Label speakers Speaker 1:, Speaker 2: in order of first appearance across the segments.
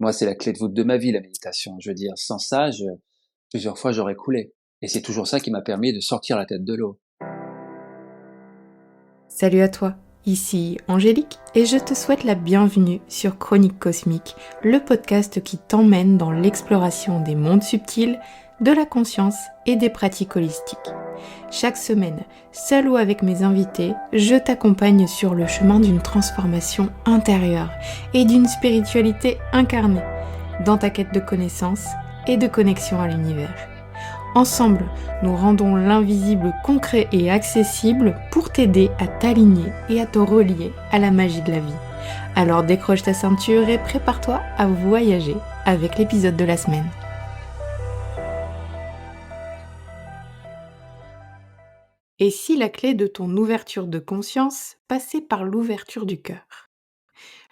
Speaker 1: Moi, c'est la clé de voûte de ma vie, la méditation. Je veux dire, sans ça, plusieurs fois, j'aurais coulé. Et c'est toujours ça qui m'a permis de sortir la tête de l'eau.
Speaker 2: Salut à toi, ici Angélique et je te souhaite la bienvenue sur Chronique Cosmique, le podcast qui t'emmène dans l'exploration des mondes subtils, de la conscience et des pratiques holistiques. Chaque semaine, seul ou avec mes invités, je t'accompagne sur le chemin d'une transformation intérieure et d'une spiritualité incarnée, dans ta quête de connaissance et de connexion à l'univers. Ensemble, nous rendons l'invisible concret et accessible pour t'aider à t'aligner et à te relier à la magie de la vie. Alors décroche ta ceinture et prépare-toi à voyager avec l'épisode de la semaine. Et si la clé de ton ouverture de conscience passait par l'ouverture du cœur ?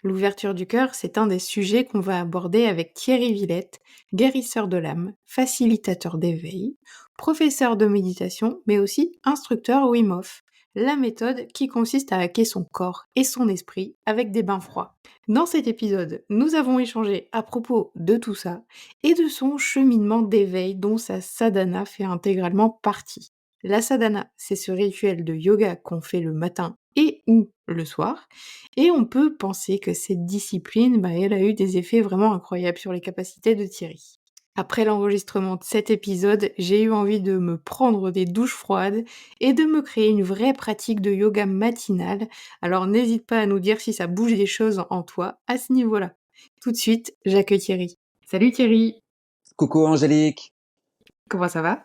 Speaker 2: L'ouverture du cœur, c'est un des sujets qu'on va aborder avec Thierry Villette, guérisseur de l'âme, facilitateur d'éveil, professeur de méditation, mais aussi instructeur Wim Hof, la méthode qui consiste à hacker son corps et son esprit avec des bains froids. Dans cet épisode, nous avons échangé à propos de tout ça et de son cheminement d'éveil dont sa sadhana fait intégralement partie. La sadhana, c'est ce rituel de yoga qu'on fait le matin et ou le soir, et on peut penser que cette discipline, elle a eu des effets vraiment incroyables sur les capacités de Thierry. Après l'enregistrement de cet épisode, j'ai eu envie de me prendre des douches froides et de me créer une vraie pratique de yoga matinale. Alors n'hésite pas à nous dire si ça bouge des choses en toi à ce niveau-là. Tout de suite, j'accueille Thierry. Salut Thierry,
Speaker 1: Coucou Angélique.
Speaker 2: comment ça va ?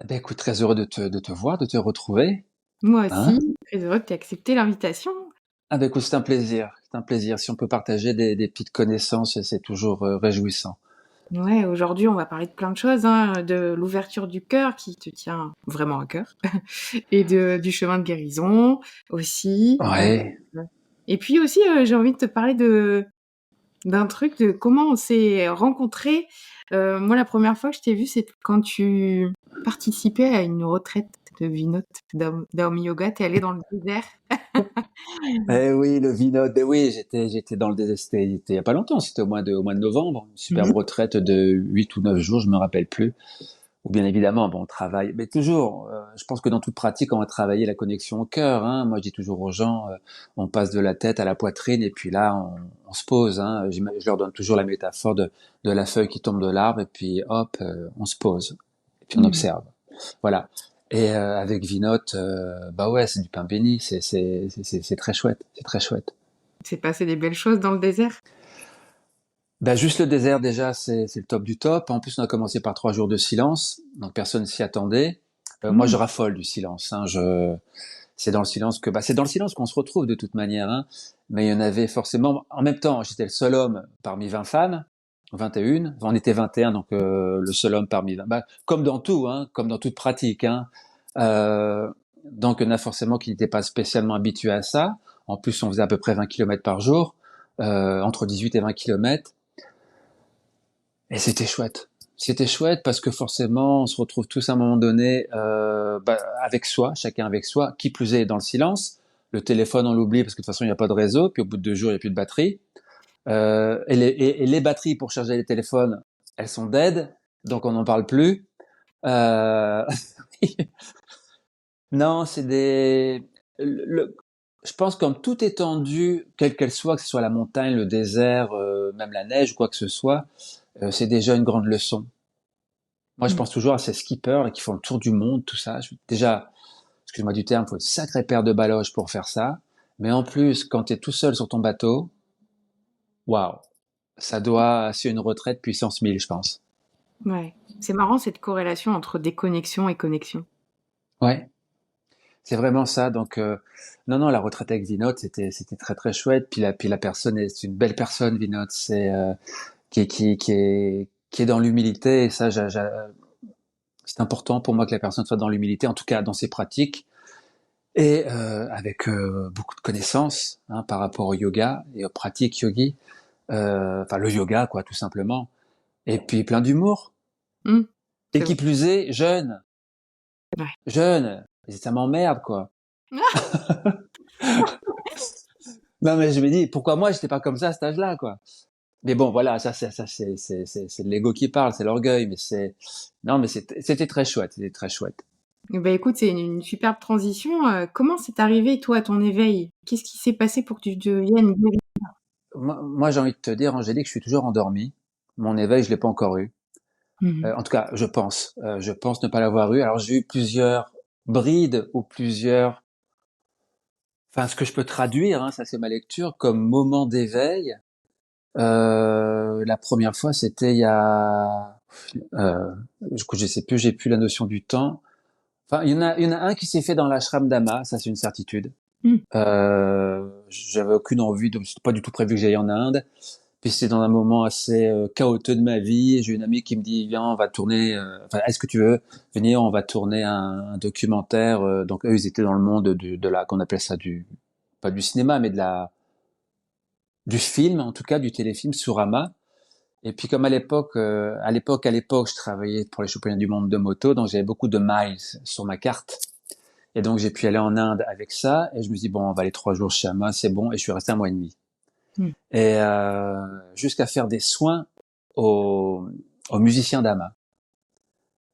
Speaker 1: Ben écoute, très heureux de te voir, de te retrouver.
Speaker 2: Moi
Speaker 1: Hein?
Speaker 2: aussi, très heureux que tu aies accepté l'invitation.
Speaker 1: Ah ben écoute, c'est un plaisir. C'est un plaisir. Si on peut partager des petites connaissances, c'est toujours réjouissant.
Speaker 2: Ouais, aujourd'hui, on va parler de plein de choses, de l'ouverture du cœur qui te tient vraiment à cœur, et du chemin de guérison aussi.
Speaker 1: Ouais.
Speaker 2: Et puis aussi, j'ai envie de te parler d'un truc de comment on s'est rencontrés. Moi, la première fois que je t'ai vu, c'est quand tu participais à une retraite de Vinod, d'Aomi Yoga. T'es allé dans le désert.
Speaker 1: Eh oui, le Vinod. Ben oui, j'étais dans le désert. C'était il y a pas longtemps. C'était au mois de novembre. Une superbe
Speaker 2: Mhm.
Speaker 1: retraite de 8 ou 9 jours, je me rappelle plus. Ou bien évidemment, bon, on travaille. Mais toujours, je pense que dans toute pratique, on va travailler la connexion au cœur. Hein. Moi, je dis toujours aux gens, on passe de la tête à la poitrine et puis là, on se pose. Hein. Je leur donne toujours la métaphore de la feuille qui tombe de l'arbre et puis hop, on se pose et puis on
Speaker 2: Mhm.
Speaker 1: observe. Voilà. Et avec Vinod, bah ouais, c'est du pain béni. C'est très chouette. C'est très chouette.
Speaker 2: C'est passé des belles choses dans le désert.
Speaker 1: Bah juste le désert déjà, c'est le top du top. En plus, on a commencé par 3 jours de silence, donc personne s'y attendait. Moi, je
Speaker 2: Mhm.
Speaker 1: raffole du silence. Hein. C'est dans le silence que, c'est dans le silence qu'on se retrouve de toute manière. Hein. Mais il y en avait forcément. En même temps, j'étais le seul homme parmi 20 femmes, 21. Enfin, on était 21, donc le seul homme parmi 20. Comme dans tout, hein, comme dans toute pratique. Hein. Donc, il y en a forcément qui n'étaient pas spécialement habitués à ça. En plus, on faisait à peu près 20 kilomètres par jour, entre 18 et 20 kilomètres. Et c'était chouette. C'était chouette parce que forcément, on se retrouve tous à un moment donné avec soi, chacun avec soi. Qui plus est, dans le silence. Le téléphone, on l'oublie parce que de toute façon, il n'y a pas de réseau. Puis au bout de 2 jours, il n'y a plus de batterie. Et les batteries pour charger les téléphones, elles sont dead, donc on n'en parle plus. Euh... non, c'est des. Je pense comme toute étendue, quelle qu'elle soit, que ce soit la montagne, le désert, même la neige ou quoi que ce soit, c'est déjà une grande leçon. Moi, je
Speaker 2: Mhm.
Speaker 1: pense toujours à ces skippers là, qui font le tour du monde, tout ça. Déjà, excuse-moi du terme, il faut une sacrée paire de baloches pour faire ça. Mais en plus, quand tu es tout seul sur ton bateau, waouh, ça doit, c'est une retraite puissance 1000, je pense.
Speaker 2: Ouais. C'est marrant cette corrélation entre déconnexion et connexion.
Speaker 1: Ouais, c'est vraiment ça. Donc, non, non, la retraite avec Vinod, c'était très très chouette. Puis la personne, c'est une belle personne, Vinod. C'est qui est dans l'humilité. Et ça, c'est important pour moi que la personne soit dans l'humilité, en tout cas dans ses pratiques. Et avec beaucoup de connaissances hein, par rapport au yoga et aux pratiques yogi, enfin le yoga quoi tout simplement, et puis plein d'humour,
Speaker 2: Mhm.
Speaker 1: et
Speaker 2: C'est
Speaker 1: qui
Speaker 2: vrai.
Speaker 1: plus est jeune,
Speaker 2: Ouais.
Speaker 1: jeune, et ça m'emmerde quoi. Non mais je me dis pourquoi moi j'étais pas comme ça à cet âge-là quoi. Mais bon, voilà, c'est de l'ego qui parle, c'est l'orgueil, mais non, mais c'était très chouette, c'était très chouette.
Speaker 2: Eh ben, écoute, c'est une superbe transition. Comment c'est arrivé, toi, ton éveil? Qu'est-ce qui s'est passé pour que tu deviennes guéri?
Speaker 1: Moi, j'ai envie de te dire, Angélique, je suis toujours endormi. Mon éveil, je l'ai pas encore eu.
Speaker 2: Mmh.
Speaker 1: En tout cas, je pense ne pas l'avoir eu. Alors, j'ai eu plusieurs brides ou plusieurs, enfin, ce que je peux traduire, hein, ça c'est ma lecture, comme moment d'éveil. La première fois, c'était il y a, je sais plus, j'ai plus la notion du temps. Enfin, il y en a un qui s'est fait dans l'ashram d'Ama, ça c'est une certitude.
Speaker 2: Mmh.
Speaker 1: J'avais aucune envie, c'était pas du tout prévu que j'aille en Inde. Puis c'était dans un moment assez chaotique de ma vie. J'ai une amie qui me dit, viens, on va tourner, enfin, est-ce que tu veux venir, on va tourner un documentaire. Donc eux, ils étaient dans le monde de la, qu'on appelle ça pas du cinéma, mais du film, en tout cas, du téléfilm sur Rama. Et puis comme à l'époque, je travaillais pour les championnats du monde de moto, donc j'avais beaucoup de miles sur ma carte. Et donc j'ai pu aller en Inde avec ça, et je me dis bon, on va aller 3 jours chez Ama, c'est bon, et je suis resté 1 mois et demi.
Speaker 2: Mmh.
Speaker 1: Et jusqu'à faire des soins aux musiciens d'Ama,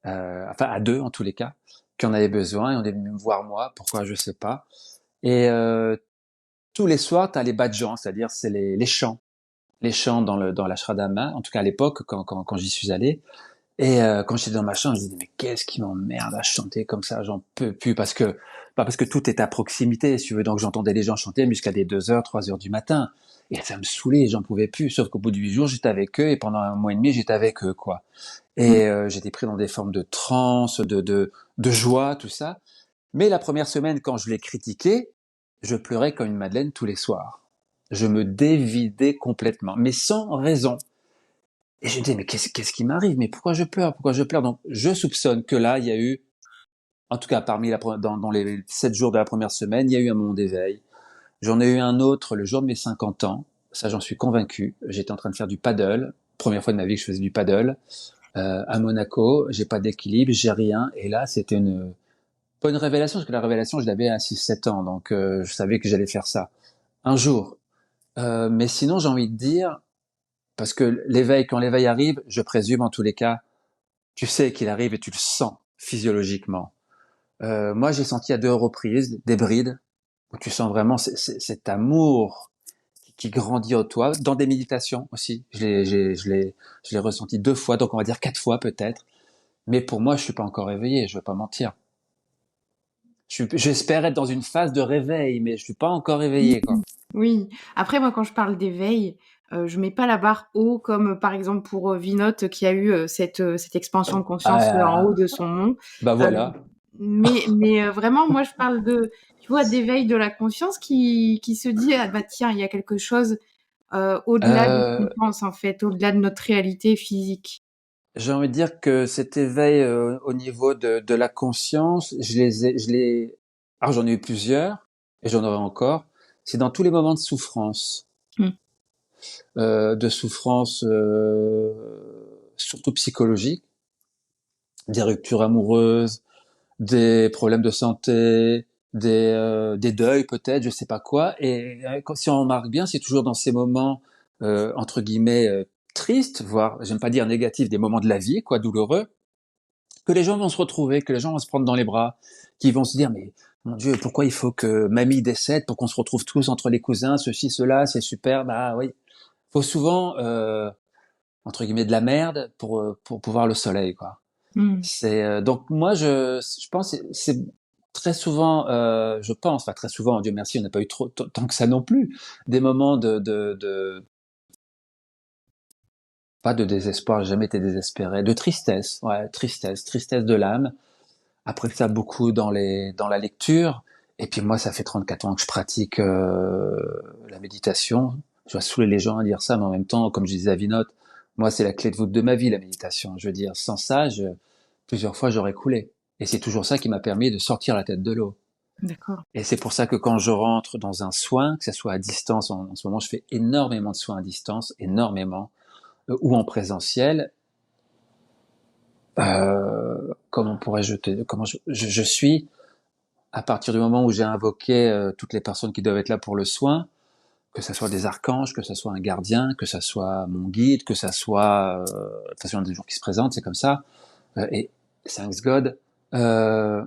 Speaker 1: enfin à deux en tous les cas, qui en avaient besoin, et on est venu me voir moi, pourquoi je sais pas. Et tous les soirs, tu as les badjans, c'est-à-dire c'est les chants dans l'ashram, en tout cas à l'époque quand j'y suis allé. Et quand j'étais dans ma chambre, je me disais mais qu'est-ce qui m'emmerde à chanter comme ça, j'en peux plus parce que tout est à proximité, si tu veux. Donc j'entendais les gens chanter jusqu'à des 2 heures, 3 heures du matin, et ça me saoulait, j'en pouvais plus. Sauf qu'au bout de 8 jours, j'étais avec eux, et pendant 1 mois et demi, j'étais avec eux, quoi.
Speaker 2: Mmh.
Speaker 1: Et j'étais pris dans des formes de transe, de joie, tout ça. Mais la première semaine, quand je l'ai critiqué, je pleurais comme une madeleine tous les soirs. Je me dévidais complètement, mais sans raison. Et je me disais, mais qu'est-ce qui m'arrive? Mais pourquoi je pleure? Pourquoi je pleure? Donc, je soupçonne que là, il y a eu, en tout cas, dans les 7 jours de la première semaine, il y a eu un moment d'éveil. J'en ai eu un autre le jour de mes 50 ans. Ça, j'en suis convaincu. J'étais en train de faire du paddle. Première fois de ma vie que je faisais du paddle. À Monaco. J'ai pas d'équilibre, j'ai rien. Et là, c'était pas une révélation, parce que la révélation, je l'avais à 6, 7 ans. Donc, je savais que j'allais faire ça. Un jour. Mais sinon, j'ai envie de dire, parce que quand l'éveil arrive, je présume en tous les cas, tu sais qu'il arrive et tu le sens physiologiquement. Moi, j'ai senti à 2 reprises des brides où tu sens vraiment cet amour qui grandit en toi, dans des méditations aussi. Je l'ai ressenti 2 fois, donc on va dire 4 fois peut-être. Mais pour moi, je suis pas encore éveillé, je vais pas mentir. J'espère être dans une phase de réveil, mais je suis pas encore éveillé, quoi.
Speaker 2: Oui. Après, moi, quand je parle d'éveil, je mets pas la barre haut comme, par exemple, pour, Vinote qui a eu, cette expansion de conscience, en haut
Speaker 1: Ah,
Speaker 2: de son mont.
Speaker 1: bah
Speaker 2: Heu,
Speaker 1: voilà.
Speaker 2: mais vraiment, moi, je parle de, tu vois, d'éveil de la conscience qui se dit: «Ah bah tiens, il y a quelque chose, au-delà de ce qu'on
Speaker 1: Euh,
Speaker 2: pense, en fait, au-delà de notre réalité physique».
Speaker 1: j'ai envie de dire que cet éveil au niveau de la conscience, alors j'en ai eu plusieurs et j'en aurai encore. C'est dans tous les moments
Speaker 2: Mmh.
Speaker 1: de souffrance surtout psychologique, des ruptures amoureuses, des problèmes de santé, des deuils peut-être, je sais pas quoi. Et si on remarque bien, c'est toujours dans ces moments entre guillemets tristes, voire j'aime pas dire négatifs, des moments de la vie, quoi, douloureux, que les gens vont se retrouver, que les gens vont se prendre dans les bras, qui vont se dire mais mon Dieu, pourquoi il faut que mamie décède pour qu'on se retrouve tous entre les cousins, ceci, cela, c'est super. Bah oui, faut souvent entre guillemets de la merde pour pouvoir le soleil, quoi.
Speaker 2: Mmh.
Speaker 1: C'est donc moi je pense que c'est très souvent je pense, enfin très souvent, Dieu merci, on n'a pas eu trop tant que ça non plus, des moments de pas de désespoir, j'ai jamais été désespéré, de tristesse, ouais, tristesse de l'âme. Après ça, beaucoup dans la lecture. Et puis moi, ça fait 34 ans que je pratique la méditation. Je dois saouler les gens à dire ça, mais en même temps, comme je disais à Vinote, moi, c'est la clé de voûte de ma vie, la méditation. Je veux dire, sans ça, plusieurs fois, j'aurais coulé. Et c'est toujours ça qui m'a permis de sortir la tête de l'eau.
Speaker 2: D'accord.
Speaker 1: Et c'est pour ça que quand je rentre dans un soin, que ce soit à distance, en ce moment, je fais énormément de soins à distance, énormément, ou en présentiel, comment pourrais-je comment je suis à partir du moment où j'ai invoqué toutes les personnes qui doivent être là pour le soin, que ça soit des archanges, que ça soit un gardien, que ça soit mon guide, que ça soit de toute façon des jours qui se présentent, c'est comme ça. Et thanks God, euh,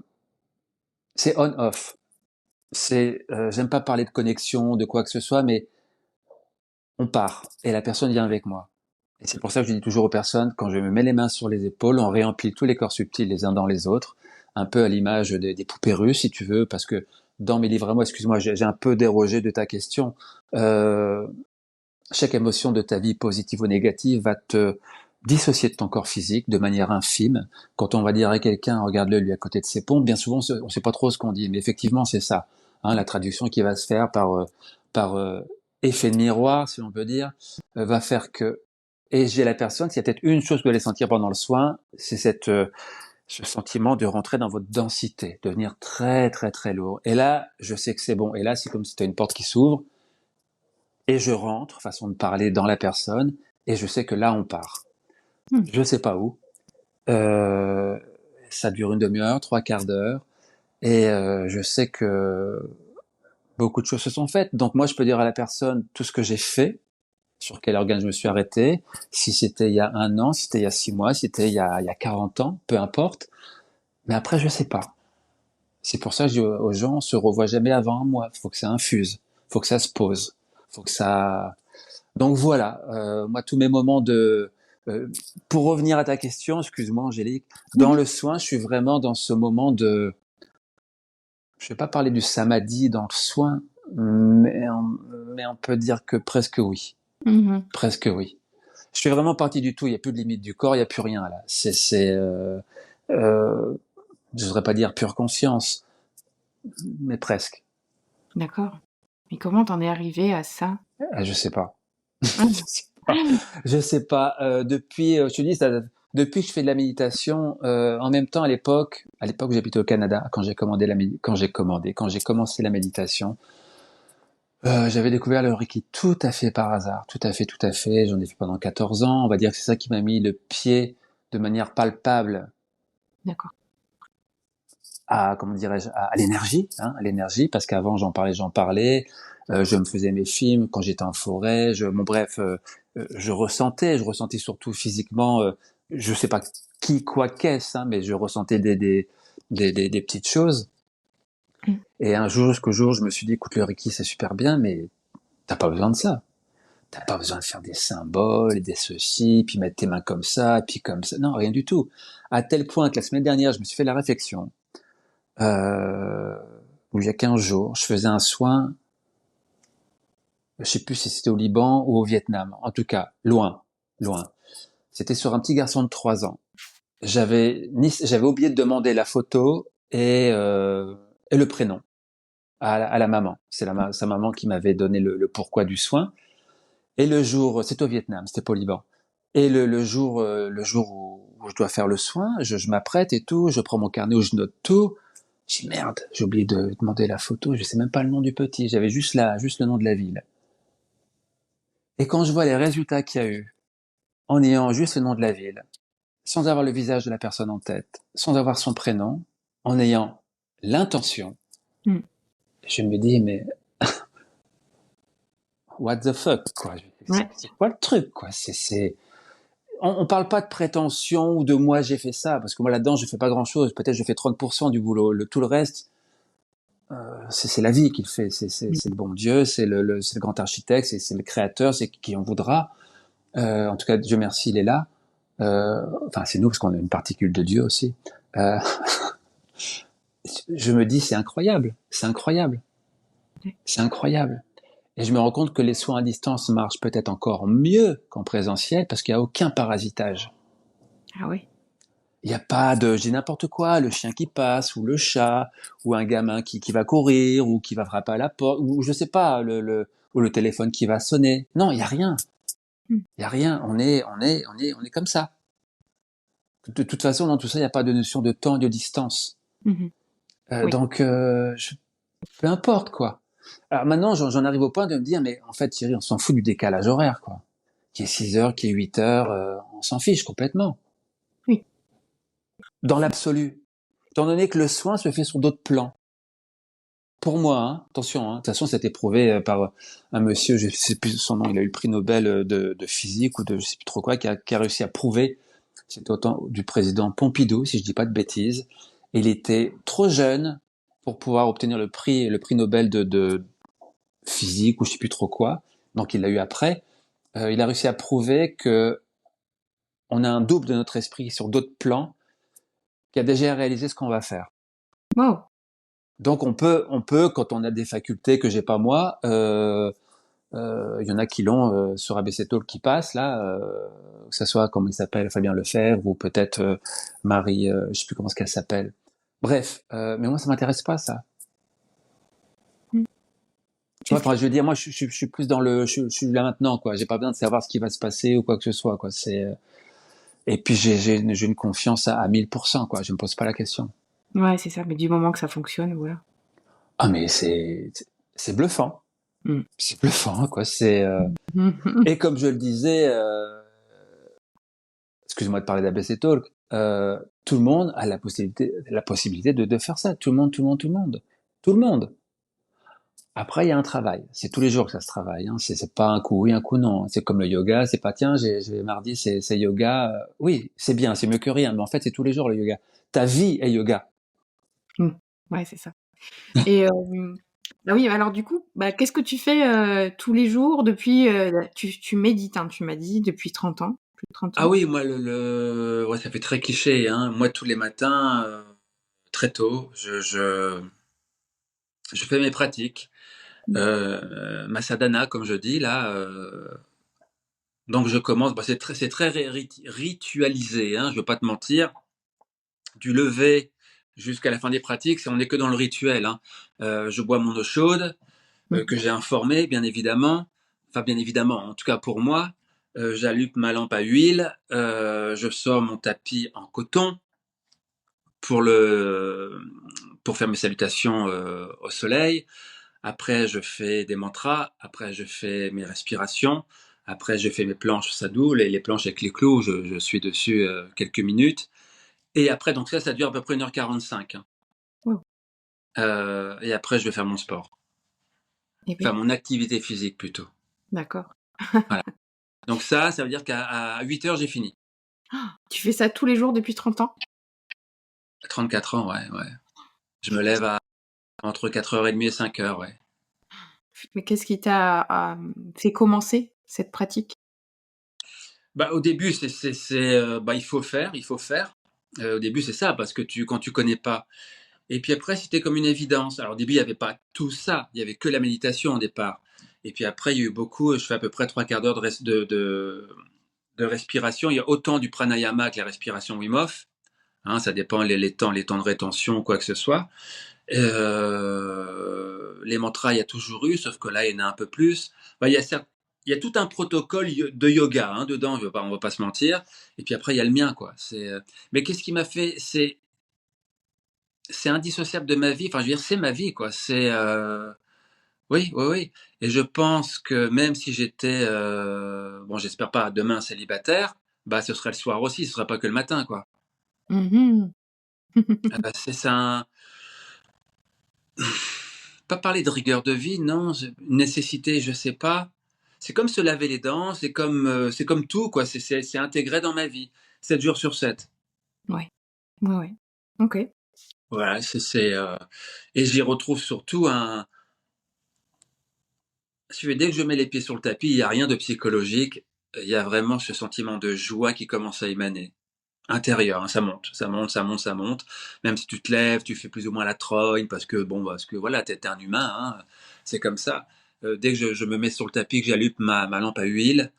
Speaker 1: c'est on-off. C'est, j'aime pas parler de connexion, de quoi que ce soit, mais on part et la personne vient avec moi. Et c'est pour ça que je dis toujours aux personnes, quand je me mets les mains sur les épaules, on réempile tous les corps subtils les uns dans les autres, un peu à l'image des poupées russes, si tu veux, parce que dans mes livres à moi, excuse-moi, j'ai un peu dérogé de ta question. Euh, Chaque émotion de ta vie, positive ou négative, va te dissocier de ton corps physique de manière infime. Quand on va dire à quelqu'un, regarde-le lui à côté de ses pompes, bien souvent on sait pas trop ce qu'on dit, mais effectivement c'est ça. Hein, la traduction qui va se faire par effet de miroir, si on peut dire, va faire que et j'ai la personne, s'il y a peut-être une chose que vous allez sentir pendant le soin, c'est ce sentiment de rentrer dans votre densité, de devenir très très très lourd. Et là, je sais que c'est bon. Et là, c'est comme si tu as une porte qui s'ouvre et je rentre, façon de parler, dans la personne, et je sais que là, on part.
Speaker 2: Mmh.
Speaker 1: Je sais pas où. Euh, Ça dure une demi-heure, trois quarts d'heure, et je sais que beaucoup de choses se sont faites. Donc moi, je peux dire à la personne tout ce que j'ai fait, sur quel organe je me suis arrêté, si c'était il y a un an, si c'était il y a 6 mois, si c'était il y a 40 ans, peu importe. Mais après, je sais pas. C'est pour ça que je dis aux gens, on se revoit jamais avant un mois. Faut que ça infuse, faut que ça se pose, faut que ça. Donc voilà, moi tous mes moments de. Pour revenir à ta question, excuse-moi Angélique, dans
Speaker 2: Mmh.
Speaker 1: le soin, je suis vraiment dans ce moment de. Je vais pas parler du samadhi dans le soin, mais on peut dire que presque oui,
Speaker 2: Mmh.
Speaker 1: presque oui. Je fais vraiment partie du tout. Il y a plus de limite du corps, il y a plus rien là. Euh, je voudrais pas dire pure conscience, mais presque.
Speaker 2: D'accord. Mais comment t'en es arrivé à ça?
Speaker 1: Je sais pas. Je
Speaker 2: Mmh.
Speaker 1: sais pas. Je sais pas. Depuis, je te dis, depuis que je fais de la méditation, en même temps à l'époque où j'habitais au Canada, quand j'ai commencé la méditation, j'avais découvert le Reiki tout à fait par hasard, tout à fait, tout à fait. J'en ai fait pendant 14 ans. On va dire que c'est ça qui m'a mis le pied de manière palpable
Speaker 2: D'accord.
Speaker 1: à, comment dirais-je, à l'énergie, hein, à l'énergie, parce qu'avant j'en parlais, je me faisais mes films quand j'étais en forêt, bon bref, je ressentais surtout physiquement, je sais pas qui, quoi, qu'est-ce, hein, mais je ressentais des petites choses.
Speaker 2: Mmh.
Speaker 1: Et un jour, jusqu'au jour, je me suis dit, écoute, le Reiki c'est super bien, mais t'as pas besoin de ça. T'as pas besoin de faire des symboles et des ceci, puis mettre tes mains comme ça, puis comme ça. Non, rien du tout. À tel point que la semaine dernière, je me suis fait la réflexion euh, où il y a 15 jours, je faisais un soin, je sais plus si c'était au Liban ou au Vietnam, en tout cas, loin, loin. C'était sur un petit garçon de 3 ans. J'avais oublié de demander la photo et le prénom à la maman. C'est sa maman qui m'avait donné le pourquoi du soin. Et le jour, c'est au Vietnam, c'était pas au Liban. Et le jour où je dois faire le soin, je m'apprête et tout, je prends mon carnet où je note tout. J'ai dit merde, j'ai oublié de demander la photo, je sais même pas le nom du petit, j'avais juste le nom de la ville. Et quand je vois les résultats qu'il y a eu, en ayant juste le nom de la ville, sans avoir le visage de la personne en tête, sans avoir son prénom, en ayant l'intention,
Speaker 2: Mmh.
Speaker 1: je me dis mais what the fuck quoi,
Speaker 2: Ouais.
Speaker 1: c'est quoi le truc quoi, on parle pas de prétention ou de moi j'ai fait ça parce que moi là-dedans je fais pas grand-chose, peut-être je fais 30% du boulot, tout le reste c'est la vie qui le fait,
Speaker 2: Mmh.
Speaker 1: c'est le bon Dieu, c'est le grand architecte, c'est le créateur, c'est qui en voudra. En tout cas, Dieu merci, il est là. Enfin, c'est nous parce qu'on a une particule de Dieu aussi. Euh, je me dis, c'est incroyable, c'est incroyable,
Speaker 2: Ouais.
Speaker 1: c'est incroyable. Et je me rends compte que les soins à distance marchent peut-être encore mieux qu'en présentiel parce qu'il n'y a aucun parasitage.
Speaker 2: Ah ouais?
Speaker 1: Il n'y a pas de, j'ai n'importe quoi, le chien qui passe, ou le chat, ou un gamin qui va courir, ou qui va frapper à la porte, ou je sais pas, ou le téléphone qui va sonner. Non, il n'y a rien.
Speaker 2: Mmh.
Speaker 1: Il n'y a rien. On est comme ça. De toute façon, dans tout ça, il n'y a pas de notion de temps et de distance.
Speaker 2: Mmh. Oui.
Speaker 1: Donc, peu importe, quoi. Alors maintenant, j'en arrive au point de me dire, mais en fait, Thierry, on s'en fout du décalage horaire, quoi. Qui est 6 heures, qui est 8 heures, on s'en fiche complètement.
Speaker 2: Oui.
Speaker 1: Dans l'absolu. Étant donné que le soin se fait sur d'autres plans. Pour moi, hein, attention, hein, de toute façon, c'était prouvé par un monsieur, je sais plus son nom, il a eu le prix Nobel de physique ou de je sais plus trop quoi, qui a réussi à prouver, c'était au temps du président Pompidou, si je dis pas de bêtises. Il était trop jeune pour pouvoir obtenir le prix Nobel de physique ou je sais plus trop quoi, donc il l'a eu après. Il a réussi à prouver que on a un double de notre esprit sur d'autres plans qui a déjà réalisé ce qu'on va faire.
Speaker 2: Wow.
Speaker 1: Donc on peut, quand on a des facultés que j'ai pas moi, il y en a qui l'ont sur ABC Talk qui passe là, que ça soit comment il s'appelle Fabien Lefebvre ou peut-être Marie, je sais plus comment ce qu'elle s'appelle. Bref, mais moi ça m'intéresse pas ça.
Speaker 2: Mm.
Speaker 1: Tu vois, enfin, je veux dire, moi je suis plus dans je suis là maintenant quoi. J'ai pas besoin de savoir ce qui va se passer ou quoi que ce soit quoi. Et puis j'ai une confiance à 1000% quoi. Je me pose pas la question.
Speaker 2: Ouais, c'est ça. Mais du moment que ça fonctionne, voilà.
Speaker 1: Ah mais c'est bluffant.
Speaker 2: Mm.
Speaker 1: C'est bluffant quoi. Et comme je le disais. Excuse-moi de parler d'ABC Talk, tout le monde a la possibilité de faire ça. Tout le monde, tout le monde, tout le monde. Tout le monde. Après, il y a un travail. C'est tous les jours que ça se travaille. Hein. C'est pas un coup oui, un coup non. C'est comme le yoga. C'est pas tiens, j'ai mardi, c'est yoga. Oui, c'est bien, c'est mieux que rien. Mais en fait, c'est tous les jours le yoga. Ta vie est yoga.
Speaker 2: Mm. Ouais, c'est ça. Et ah oui, alors du coup, bah, qu'est-ce que tu fais tous les jours depuis tu médites, hein, tu m'as dit, depuis 30 ans, plus de 30
Speaker 1: Ah
Speaker 2: ans.
Speaker 1: oui, moi, ouais, ça fait très cliché. Hein. Moi, tous les matins, très tôt, je fais mes pratiques. Ma sadhana, comme je dis, là. Donc je commence, bah, c'est très ritualisé, hein, je veux pas te mentir. Du lever jusqu'à la fin des pratiques, on n'est que dans le rituel. Hein. Je bois mon eau chaude,
Speaker 2: Mhm.
Speaker 1: que j'ai informée, bien évidemment. Enfin, bien évidemment, en tout cas pour moi. J'allume ma lampe à huile, je sors mon tapis en coton pour pour faire mes salutations au soleil. Après, je fais des mantras. Après, je fais mes respirations. Après, je fais mes planches sadoul et les planches avec les clous. Je suis dessus quelques minutes. Et après, donc ça dure à peu près 1h45. Hein.
Speaker 2: Wow.
Speaker 1: Et après, je vais faire mon sport.
Speaker 2: Eh
Speaker 1: Enfin,
Speaker 2: bien,
Speaker 1: mon activité physique plutôt.
Speaker 2: d'accord.
Speaker 1: Voilà. Donc ça veut dire qu'à 8h, j'ai fini.
Speaker 2: Tu fais ça tous les jours depuis 30 ans?
Speaker 1: À 34 ans, ouais, ouais. Je me lève entre 4h30 et 5h, ouais.
Speaker 2: Mais qu'est-ce qui t'a fait commencer cette pratique?
Speaker 1: Bah, au début, bah, il faut faire, il faut faire. Au début, c'est ça, parce que quand tu connais pas. Et puis après, c'était comme une évidence. Alors au début, il n'y avait pas tout ça, il y avait que la méditation au départ. Et puis après, il y a eu beaucoup, je fais à peu près 3/4 d'heure de respiration. Il y a autant du pranayama que la respiration Wim Hof. Hein, ça dépend les temps de rétention, quoi que ce soit. Les mantras, il y a toujours eu, sauf que là, il y en a un peu plus. Bah, il y a tout un protocole de yoga hein, dedans, on va pas se mentir. Et puis après, il y a le mien, quoi. Mais qu'est-ce qui m'a fait, c'est indissociable de ma vie. Enfin, je veux dire, c'est ma vie, quoi. Oui, oui, oui. Et je pense que même si j'étais, bon, j'espère pas demain célibataire, bah, ce serait le soir aussi, ce serait pas que le matin, quoi.
Speaker 2: Mmh.
Speaker 1: C'est ça. Pas parler de rigueur de vie, non. Une nécessité, je sais pas. C'est comme se laver les dents, c'est comme tout, quoi. C'est intégré dans ma vie. 7 jours sur 7.
Speaker 2: Ouais. Ouais, ouais. OK.
Speaker 1: Voilà, et j'y retrouve surtout si tu veux, dès que je mets les pieds sur le tapis, il n'y a rien de psychologique. Il y a vraiment ce sentiment de joie qui commence à émaner. Intérieur, hein, ça monte, ça monte, ça monte, ça monte. Même si tu te lèves, tu fais plus ou moins la trogne parce que voilà, t'es un humain, hein, c'est comme ça. Dès que je me mets sur le tapis, que j'allume ma lampe à huile,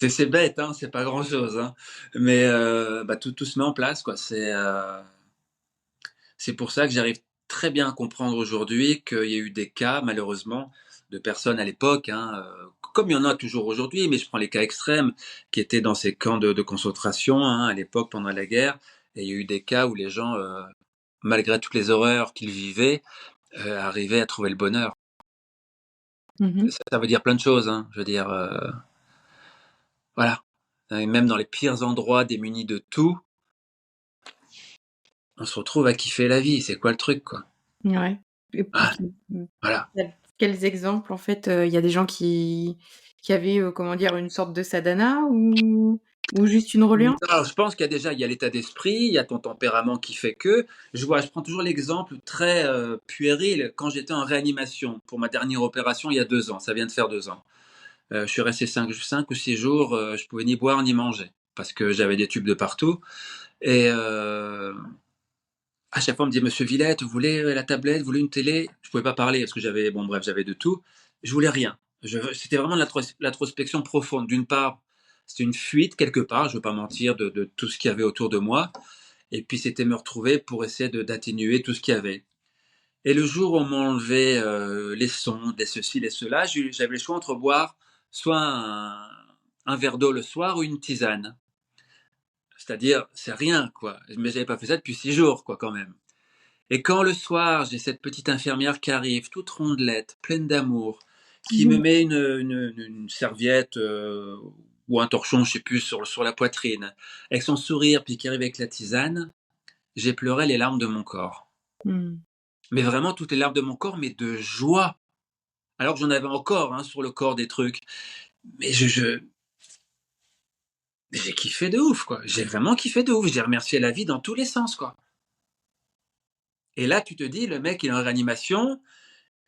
Speaker 1: c'est bête, hein, c'est pas grand chose, hein, mais bah, tout se met en place, quoi. C'est pour ça que j'arrive très bien à comprendre aujourd'hui qu'il y a eu des cas, malheureusement, de personnes à l'époque, hein, comme il y en a toujours aujourd'hui, mais je prends les cas extrêmes, qui étaient dans ces camps de concentration hein, à l'époque pendant la guerre, et il y a eu des cas où les gens, malgré toutes les horreurs qu'ils vivaient, arrivaient à trouver le bonheur.
Speaker 2: Mmh.
Speaker 1: Ça veut dire plein de choses, hein, je veux dire, voilà. Et même dans les pires endroits démunis de tout, on se retrouve à kiffer la vie. C'est quoi le truc, quoi?
Speaker 2: Ouais. Et
Speaker 1: Ah,
Speaker 2: mmh,
Speaker 1: voilà.
Speaker 2: quels exemples en fait, il y a des gens qui avaient, comment dire, une sorte de sadhana ou juste une reliance?
Speaker 1: Alors, je pense qu'il y a déjà il y a l'état d'esprit, il y a ton tempérament qui fait que je prends toujours l'exemple très, puéril, quand j'étais en réanimation pour ma dernière opération il y a 2 ans, ça vient de faire 2 ans. Je suis resté 5 ou 6 jours, je pouvais ni boire ni manger parce que j'avais des tubes de partout et à chaque fois, on me disait: «Monsieur Villette, vous voulez, la tablette? Vous voulez une télé?» Je pouvais pas parler parce que j'avais bon bref, j'avais de tout. Je voulais rien. C'était vraiment de l'introspection profonde. D'une part, c'était une fuite quelque part, je veux pas mentir, de tout ce qu'il y avait autour de moi et puis c'était me retrouver pour essayer d'atténuer tout ce qu'il y avait et le jour où on m'a enlevé, les sondes, les ceci, les cela, j'avais le choix entre boire soit un verre d'eau le soir ou une tisane. C'est-à-dire, c'est rien quoi, mais j'avais pas fait ça depuis 6 jours quoi, quand même. Et quand le soir, j'ai cette petite infirmière qui arrive, toute rondelette, pleine d'amour, qui me
Speaker 2: Mmh.
Speaker 1: met une serviette ou un torchon, je sais plus, sur la poitrine, avec son sourire, puis qui arrive avec la tisane, j'ai pleuré les larmes de mon corps.
Speaker 2: Mmh.
Speaker 1: Mais vraiment toutes les larmes de mon corps, mais de joie. Alors que j'en avais encore hein, sur le corps des trucs. Mais j'ai kiffé de ouf, quoi. J'ai vraiment kiffé de ouf. J'ai remercié la vie dans tous les sens, quoi. Et là, tu te dis, le mec, il est en réanimation,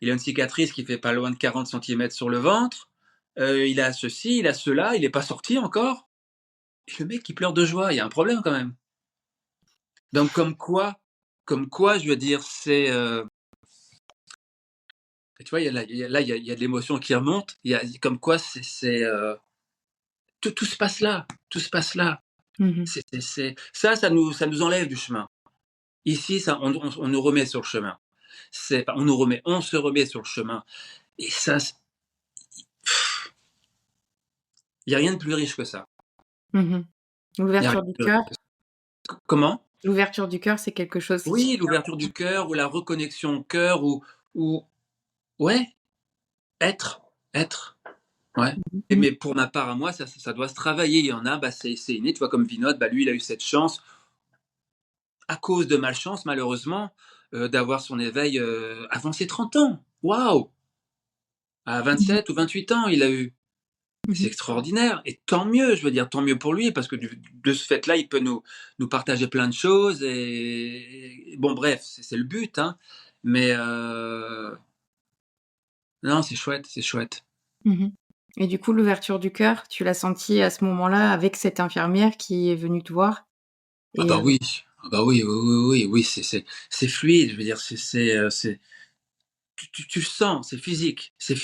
Speaker 1: il a une cicatrice qui fait pas loin de 40 centimètres sur le ventre. Il a ceci, il a cela, il n'est pas sorti encore. Et le mec, il pleure de joie. Il y a un problème quand même. Donc, comme quoi, je veux dire, c'est. Tu vois, il y a de l'émotion qui remonte. Comme quoi, tout se passe là. Tout se passe là.
Speaker 2: Mmh.
Speaker 1: Ça nous enlève du chemin. Ici, on nous remet sur le chemin. On se remet sur le chemin. Et ça, il n'y a rien de plus riche que ça.
Speaker 2: Mmh.
Speaker 1: Il y a rien
Speaker 2: L'ouverture
Speaker 1: de
Speaker 2: du
Speaker 1: plus
Speaker 2: cœur
Speaker 1: riche que ça. Comment?
Speaker 2: l'ouverture du cœur, c'est quelque chose qui
Speaker 1: Oui, l'ouverture du cœur ou la reconnexion au cœur ou ouais, être, être, ouais. Et
Speaker 2: mmh.
Speaker 1: mais pour ma part à moi, ça doit se travailler. Il y en a, bah, c'est inné, tu vois? Comme Vinod, bah, lui, il a eu cette chance, à cause de malchance malheureusement, d'avoir son éveil, avant ses 30 ans. Waouh! À
Speaker 2: Mmh mh.
Speaker 1: 27 ou 28 ans, il a eu. C'est
Speaker 2: Mmh.
Speaker 1: extraordinaire et tant mieux, je veux dire, tant mieux pour lui parce que de ce fait-là, il peut nous partager plein de choses et bon bref, c'est le but, hein. Mais non, c'est chouette, c'est chouette.
Speaker 2: Mmh. Et du coup, l'ouverture du cœur, tu l'as sentie à ce moment-là avec cette infirmière qui est venue te voir
Speaker 1: Ah
Speaker 2: et
Speaker 1: bah oui, ah bah oui, oui, oui, oui, oui, c'est fluide, je veux dire, c'est tu le sens, c'est physique, et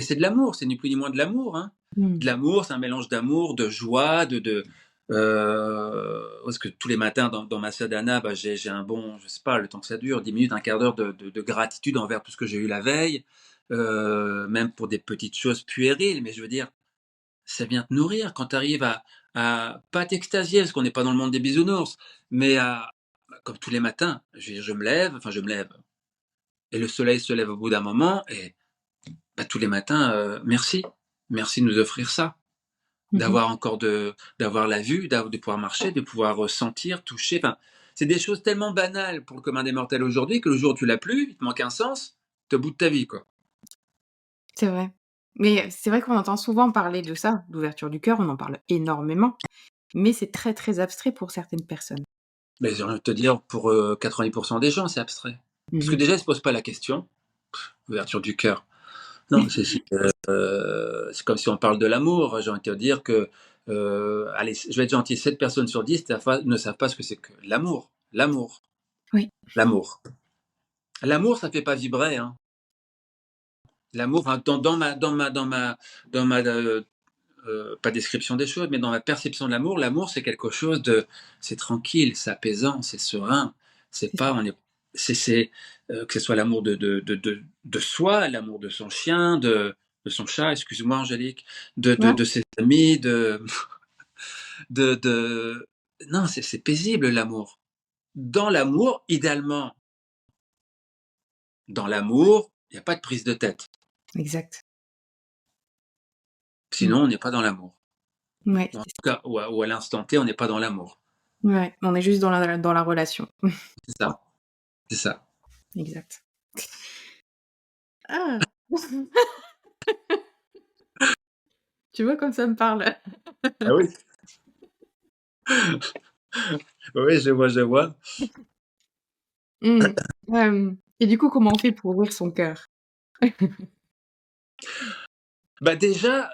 Speaker 1: c'est de l'amour, c'est ni plus ni moins de l'amour, hein.
Speaker 2: mmh,
Speaker 1: De l'amour, c'est un mélange d'amour, de joie, parce que tous les matins dans ma sadhana, bah, j'ai un bon, je sais pas, le temps que ça dure, 10 minutes, un quart d'heure de gratitude envers tout ce que j'ai eu la veille, même pour des petites choses puériles, mais je veux dire, ça vient te nourrir quand tu arrives à pas t'extasier, parce qu'on n'est pas dans le monde des bisounours, mais comme tous les matins, je me lève, et le soleil se lève au bout d'un moment et bah, tous les matins, merci. Merci de nous offrir ça.
Speaker 2: mmh mh.
Speaker 1: D'avoir la vue, de pouvoir marcher, de pouvoir sentir, toucher. Enfin, c'est des choses tellement banales pour le commun des mortels aujourd'hui que le jour où tu l'as plus, il te manque un sens, tu es au bout de ta vie, quoi.
Speaker 2: C'est vrai. Mais c'est vrai qu'on entend souvent parler de ça, d'ouverture du cœur, on en parle énormément, mais c'est très, très abstrait pour certaines personnes.
Speaker 1: Mais j'ai envie de te dire, pour 90% des gens, c'est abstrait. Parce
Speaker 2: Mmh
Speaker 1: que
Speaker 2: mh.
Speaker 1: déjà, ils se posent pas la question. Ouverture du cœur. Non, c'est comme si on parle de l'amour. J'ai envie de te dire que, allez, je vais être gentil, 7 personnes sur 10 ne savent pas ce que c'est que l'amour. L'amour.
Speaker 2: Oui,
Speaker 1: L'amour. L'amour, ça fait pas vibrer, hein. L'amour, enfin, dans ma pas description des choses, mais dans ma perception de l'amour, l'amour, c'est quelque chose c'est tranquille, c'est apaisant, c'est serein. C'est
Speaker 2: c'est ça.
Speaker 1: pas, on est, c'est, que ce soit l'amour de soi, l'amour de son chien, de son chat, excuse-moi, Angélique,
Speaker 2: Ouais,
Speaker 1: de ses amis, de, non, c'est paisible, l'amour. Dans l'amour, idéalement, dans l'amour, il n'y a pas de prise de tête.
Speaker 2: exact. Mmh.
Speaker 1: Sinon, on n'est pas dans l'amour.
Speaker 2: Ouais,
Speaker 1: En
Speaker 2: c'est
Speaker 1: tout cas, ou à l'instant T, on n'est pas dans l'amour.
Speaker 2: Ouais, on est juste dans la relation.
Speaker 1: C'est ça, c'est ça.
Speaker 2: Exact. Ah! Tu vois comme ça me parle?
Speaker 1: Ah oui. Oui, je vois, je vois.
Speaker 2: Mmh. Et du coup, comment on fait pour ouvrir son cœur?
Speaker 1: Bah, déjà,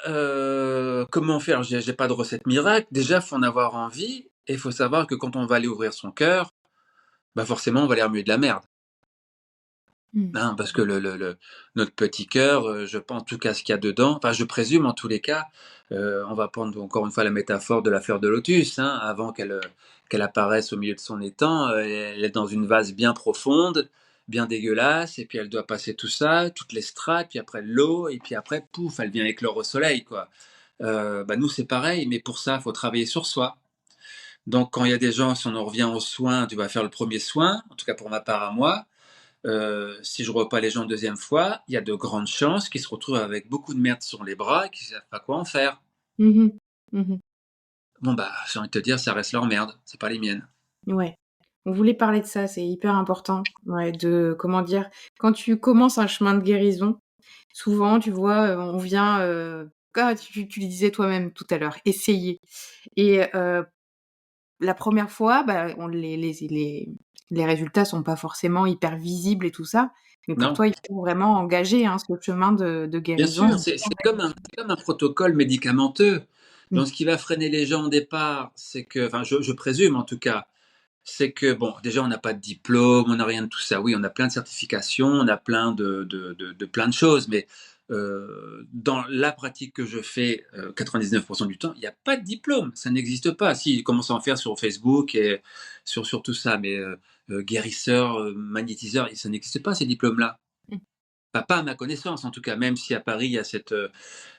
Speaker 1: comment faire? J'ai pas de recette miracle. Déjà, faut en avoir envie et il faut savoir que quand on va aller ouvrir son cœur, bah, forcément, on va aller remuer de la merde.
Speaker 2: Mmh.
Speaker 1: Hein, parce que notre petit cœur, je pense en tout cas ce qu'il y a dedans, enfin je présume en tous les cas, on va prendre encore une fois la métaphore de la fleur de lotus, hein, avant qu'elle apparaisse au milieu de son étang, elle est dans une vase bien profonde, bien dégueulasse et puis elle doit passer tout ça, toutes les strates, puis après l'eau et puis après pouf, elle vient éclore au soleil quoi. Bah, nous c'est pareil, mais pour ça, il faut travailler sur soi. Donc quand il y a des gens, si on en revient aux soins, tu vas faire le premier soin, en tout cas pour ma part à moi, si je revois pas les gens une deuxième fois, il y a de grandes chances qu'ils se retrouvent avec beaucoup de merde sur les bras et qu'ils savent pas quoi en faire.
Speaker 2: Mmh mh. Mmh.
Speaker 1: Bon bah, j'ai envie de te dire, ça reste leur merde, c'est pas les miennes.
Speaker 2: Ouais. On voulait parler de ça, c'est hyper important. Ouais, de comment dire? Quand tu commences un chemin de guérison, souvent, tu vois, on vient, tu le disais toi-même tout à l'heure, essayer et la première fois, bah, on les résultats sont pas forcément hyper visibles et tout ça, mais pour
Speaker 1: Non,
Speaker 2: toi, il faut vraiment engager, hein, ce chemin de
Speaker 1: bien sûr,
Speaker 2: guérison.
Speaker 1: c'est comme un protocole médicamenteux.
Speaker 2: Mmh.
Speaker 1: Donc ce qui va freiner les gens au départ, c'est que, enfin je présume en tout cas, c'est que bon, déjà on n'a pas de diplôme, on n'a rien de tout ça. Oui, on a plein de certifications, on a plein de plein de choses, mais dans la pratique que je fais, 99% du temps, il n'y a pas de diplôme, ça n'existe pas. Si, ils commencent à en faire sur Facebook et sur tout ça, mais guérisseur, magnétiseur, ça n'existe pas ces diplômes-là.
Speaker 2: Mmh.
Speaker 1: Pas à ma connaissance en tout cas, même si à Paris il y a cette,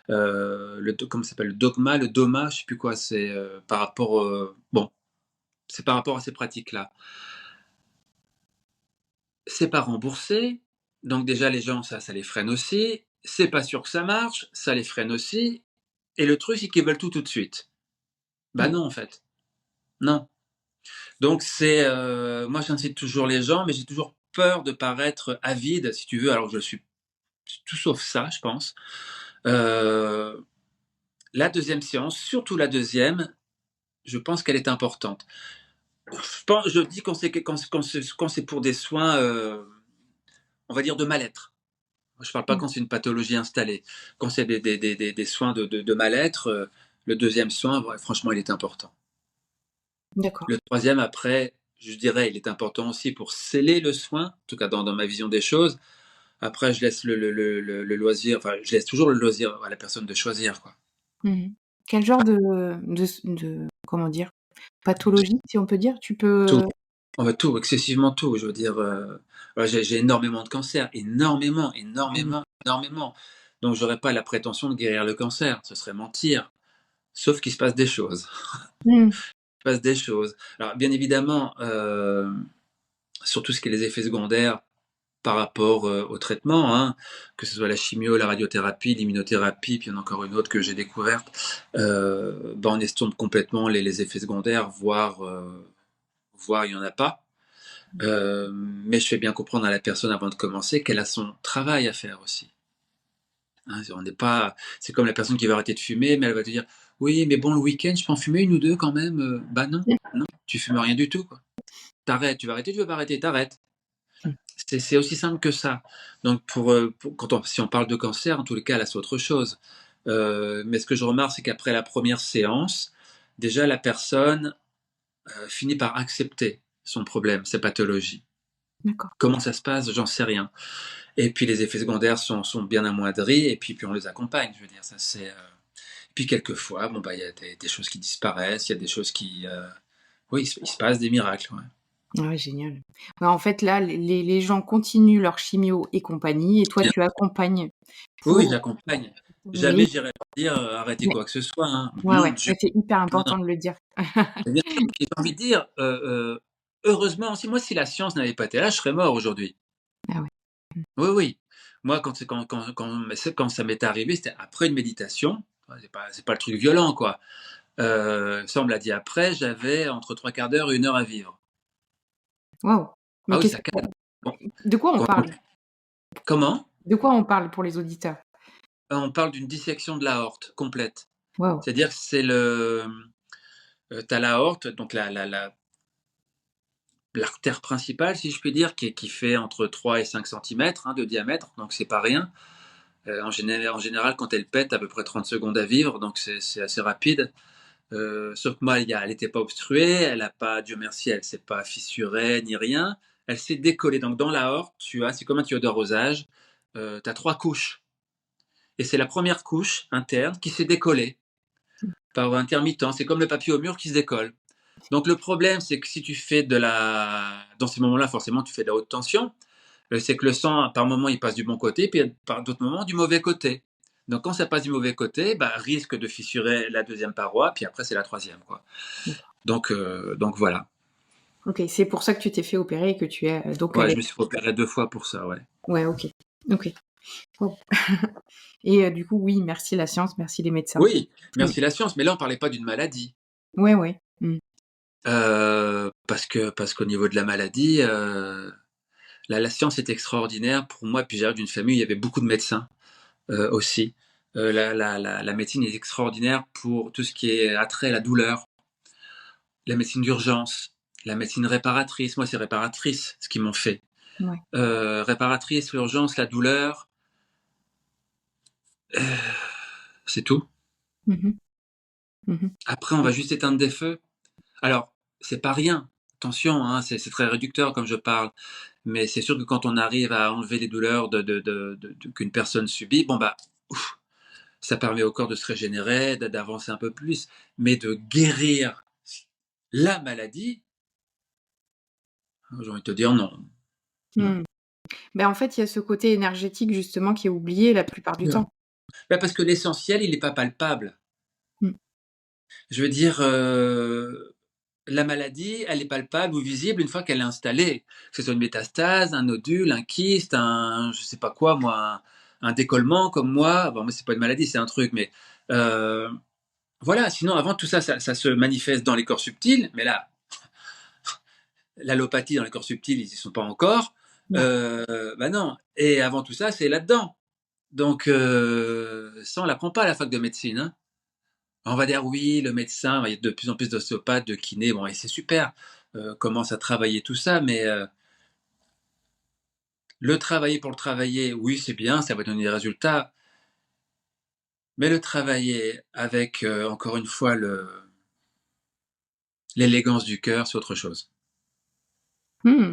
Speaker 1: comment ça s'appelle? Le dogma, le doma, je sais plus quoi, c'est par rapport, bon, c'est par rapport à ces pratiques-là. C'est pas remboursé, donc déjà les gens ça les freine aussi. C'est pas sûr que ça marche, ça les freine aussi. Et le truc, c'est qu'ils veulent tout, tout de suite. Bah
Speaker 2: Mmh.
Speaker 1: non, en fait, non. Donc c'est, moi j'incite toujours les gens, mais j'ai toujours peur de paraître avide, si tu veux, alors que je suis tout sauf ça, je pense. Heu, la deuxième séance, surtout la deuxième, je pense qu'elle est importante. Je dis quand c'est pour des soins, on va dire de mal-être. Je ne parle pas
Speaker 2: Mmh.
Speaker 1: quand c'est une pathologie installée. Quand c'est des soins de mal-être, le deuxième soin, ouais, franchement, il est important.
Speaker 2: D'accord.
Speaker 1: Le troisième, après, je dirais, il est important aussi pour sceller le soin, en tout cas dans ma vision des choses. Après, je laisse le loisir, enfin, je laisse toujours le loisir à la personne de choisir, quoi.
Speaker 2: Mmh. Quel genre de comment dire? Pathologie, si on peut dire? Tu peux,
Speaker 1: Tout, on va tout, excessivement tout. Je veux dire, voilà, j'ai énormément de cancers, énormément,
Speaker 2: ah oui.
Speaker 1: énormément, énormément. Donc, j'aurais pas la prétention de guérir le cancer, ce serait mentir. Sauf qu'il se passe des choses.
Speaker 2: Mmh.
Speaker 1: Il se passe des choses. Alors, bien évidemment, sur tout ce qui est les effets secondaires par rapport au traitement, hein, que ce soit la chimio, la radiothérapie, l'immunothérapie, puis il y en a encore une autre que j'ai découverte, ben on estompe complètement les effets secondaires, voire il n'y en a pas. Mais je fais bien comprendre à la personne avant de commencer qu'elle a son travail à faire aussi. Hein, on n'est pas, c'est comme la personne qui va arrêter de fumer, mais elle va te dire, oui, mais bon, le week-end, je peux en fumer une ou deux quand même. Bah non, non, tu fumes rien du tout, quoi. T'arrêtes, tu vas arrêter, tu veux pas arrêter, t'arrêtes.
Speaker 2: Mmh.
Speaker 1: C'est aussi simple que ça. Donc si on parle de cancer, en tous les cas, là c'est autre chose. Mais ce que je remarque, c'est qu'après la première séance, déjà la personne finit par accepter son problème, sa pathologie.
Speaker 2: D'accord.
Speaker 1: Comment ça se passe, j'en sais rien. Et puis les effets secondaires sont bien amoindris, et puis on les accompagne. Je veux dire, ça c'est. Puis quelquefois, bon bah il y a des choses qui disparaissent, il y a des choses qui, oui, il se passe des miracles. Ouais.
Speaker 2: Ah ouais, génial. Ouais, en fait, là, les gens continuent leur chimio et compagnie et toi,
Speaker 1: Bien.
Speaker 2: tu accompagnes
Speaker 1: Oui, oui,
Speaker 2: pour
Speaker 1: j'accompagne. Jamais
Speaker 2: oui,
Speaker 1: j'irai leur dire arrêtez
Speaker 2: mais
Speaker 1: quoi que ce soit. Hein.
Speaker 2: ouais,
Speaker 1: Mon
Speaker 2: ouais,
Speaker 1: Dieu,
Speaker 2: mais c'est hyper
Speaker 1: non, non.
Speaker 2: important de le dire.
Speaker 1: Mais bien sûr, j'ai envie de dire, heureusement, si la science n'avait pas été là, je serais mort aujourd'hui.
Speaker 2: Ah ouais. Mmh.
Speaker 1: Oui, oui. Moi, quand ça m'est arrivé, c'était après une méditation. C'est pas le truc violent, quoi. Ça, on me l'a dit après, j'avais entre 3/4 d'heure et 1 heure à vivre.
Speaker 2: Waouh! Mais
Speaker 1: Ah oui,
Speaker 2: qu'est-ce
Speaker 1: ça calme. Bon,
Speaker 2: de quoi on
Speaker 1: quand
Speaker 2: parle?
Speaker 1: comment?
Speaker 2: De quoi on parle pour les auditeurs?
Speaker 1: On parle d'une dissection de l'aorte complète.
Speaker 2: Waouh!
Speaker 1: C'est-à-dire que c'est tu as l'aorte, donc l'artère principale, si je puis dire, qui fait entre 3 et 5 centimètres de diamètre, donc c'est pas rien. En général, quand elle pète, à peu près 30 secondes à vivre, donc c'est assez rapide. Sauf que moi, elle n'était pas obstruée, elle a pas, Dieu merci, elle s'est pas fissurée ni rien. Elle s'est décollée. Donc dans l'aorte, c'est comme un tuyau d'arrosage. Tu as 3 couches. Et c'est la première couche interne qui s'est décollée par intermittent. C'est comme le papier au mur qui se décolle. Donc le problème, c'est que si tu fais dans ces moments-là, forcément, tu fais de la haute tension. C'est que le sang, par moment, il passe du bon côté, puis par d'autres moments, du mauvais côté. Donc quand ça passe du mauvais côté, risque de fissurer la deuxième paroi, puis après c'est la troisième, quoi.
Speaker 2: D'accord.
Speaker 1: Donc voilà.
Speaker 2: OK, c'est pour ça que tu t'es fait opérer et que tu es, donc
Speaker 1: Ouais,
Speaker 2: allé
Speaker 1: je me suis fait opérer 2 fois pour ça, ouais.
Speaker 2: ouais, OK. OK. Wow. Et du coup, oui, merci la science, merci les médecins.
Speaker 1: Oui,
Speaker 2: Mmh.
Speaker 1: merci la science, mais là on parlait pas d'une maladie.
Speaker 2: Ouais, ouais. Mmh.
Speaker 1: Parce qu'au niveau de la maladie, la science est extraordinaire pour moi, puis j'ai d'une famille où il y avait beaucoup de médecins, aussi. La médecine est extraordinaire pour tout ce qui est attrait à la douleur, la médecine d'urgence, la médecine réparatrice. Moi, c'est réparatrice ce qu'ils m'ont fait.
Speaker 2: Ouais.
Speaker 1: Réparatrice, l'urgence, la douleur, c'est tout.
Speaker 2: Mmh mh. Mmh.
Speaker 1: Après, on va juste éteindre des feux. Alors, c'est pas rien. Attention, hein, c'est très réducteur comme je parle. Mais c'est sûr que quand on arrive à enlever les douleurs qu'une personne subit, bon ouf, ça permet au corps de se régénérer, d'avancer un peu plus. Mais de guérir la maladie, j'ai envie de te dire non. Non.
Speaker 2: Mmh. En fait, il y a ce côté énergétique justement qui est oublié la plupart du temps.
Speaker 1: Parce que l'essentiel, il n'est pas palpable.
Speaker 2: Mmh.
Speaker 1: Je veux dire, la maladie, elle est palpable ou visible une fois qu'elle est installée. Que ce soit une métastase, un nodule, un kyste, je sais pas quoi, moi, un décollement comme moi. Bon, moi, c'est pas une maladie, c'est un truc, mais euh, voilà. Sinon, avant tout ça, ça se manifeste dans les corps subtils, mais là, l'allopathie dans les corps subtils, ils y sont pas encore.
Speaker 2: Non.
Speaker 1: Non. Et avant tout ça, c'est là-dedans. Donc, ça, on l'apprend pas à la fac de médecine, hein. On va dire oui, le médecin, il y a de plus en plus d'ostéopathes, de kinés, bon, et c'est super, commence à travailler tout ça, mais le travailler pour le travailler, oui, c'est bien, ça va donner des résultats, mais le travailler avec, encore une fois, l'élégance du cœur, c'est autre chose.
Speaker 2: Mmh.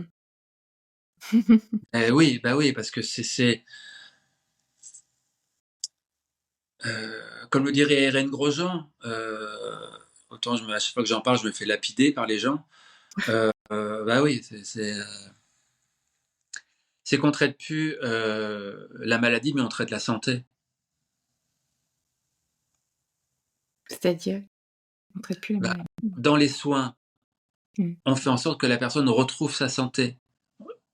Speaker 1: Oui, oui, parce que comme le dirait Hélène Grosjean, autant à chaque fois que j'en parle, je me fais lapider par les gens. Oui, c'est qu'on traite plus la maladie, mais on traite la santé.
Speaker 2: C'est-à-dire? On traite plus la
Speaker 1: Bah,
Speaker 2: maladie.
Speaker 1: dans les soins,
Speaker 2: Mmh.
Speaker 1: on fait en sorte que la personne retrouve sa santé.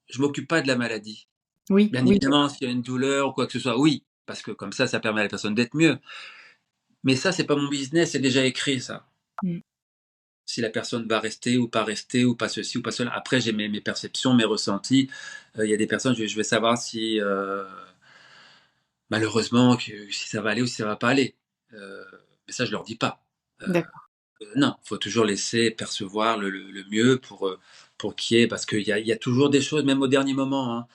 Speaker 1: Je m'occupe pas de la maladie.
Speaker 2: Oui,
Speaker 1: Bien
Speaker 2: oui,
Speaker 1: évidemment, s'il y a une douleur ou quoi que ce soit, oui, parce que comme ça permet à la personne d'être mieux. Mais ça, c'est pas mon business, c'est déjà écrit ça.
Speaker 2: mmh.
Speaker 1: Si la personne va rester ou pas ceci ou pas cela. Après, j'ai mes perceptions, mes ressentis. Il y a des personnes, je vais savoir si malheureusement si ça va aller ou si ça va pas aller. Mais ça, je leur dis pas. Euh,
Speaker 2: D'accord.
Speaker 1: Non, faut toujours laisser percevoir le mieux pour qu'il y ait, parce qu'il y a toujours des choses, même au dernier moment, hein.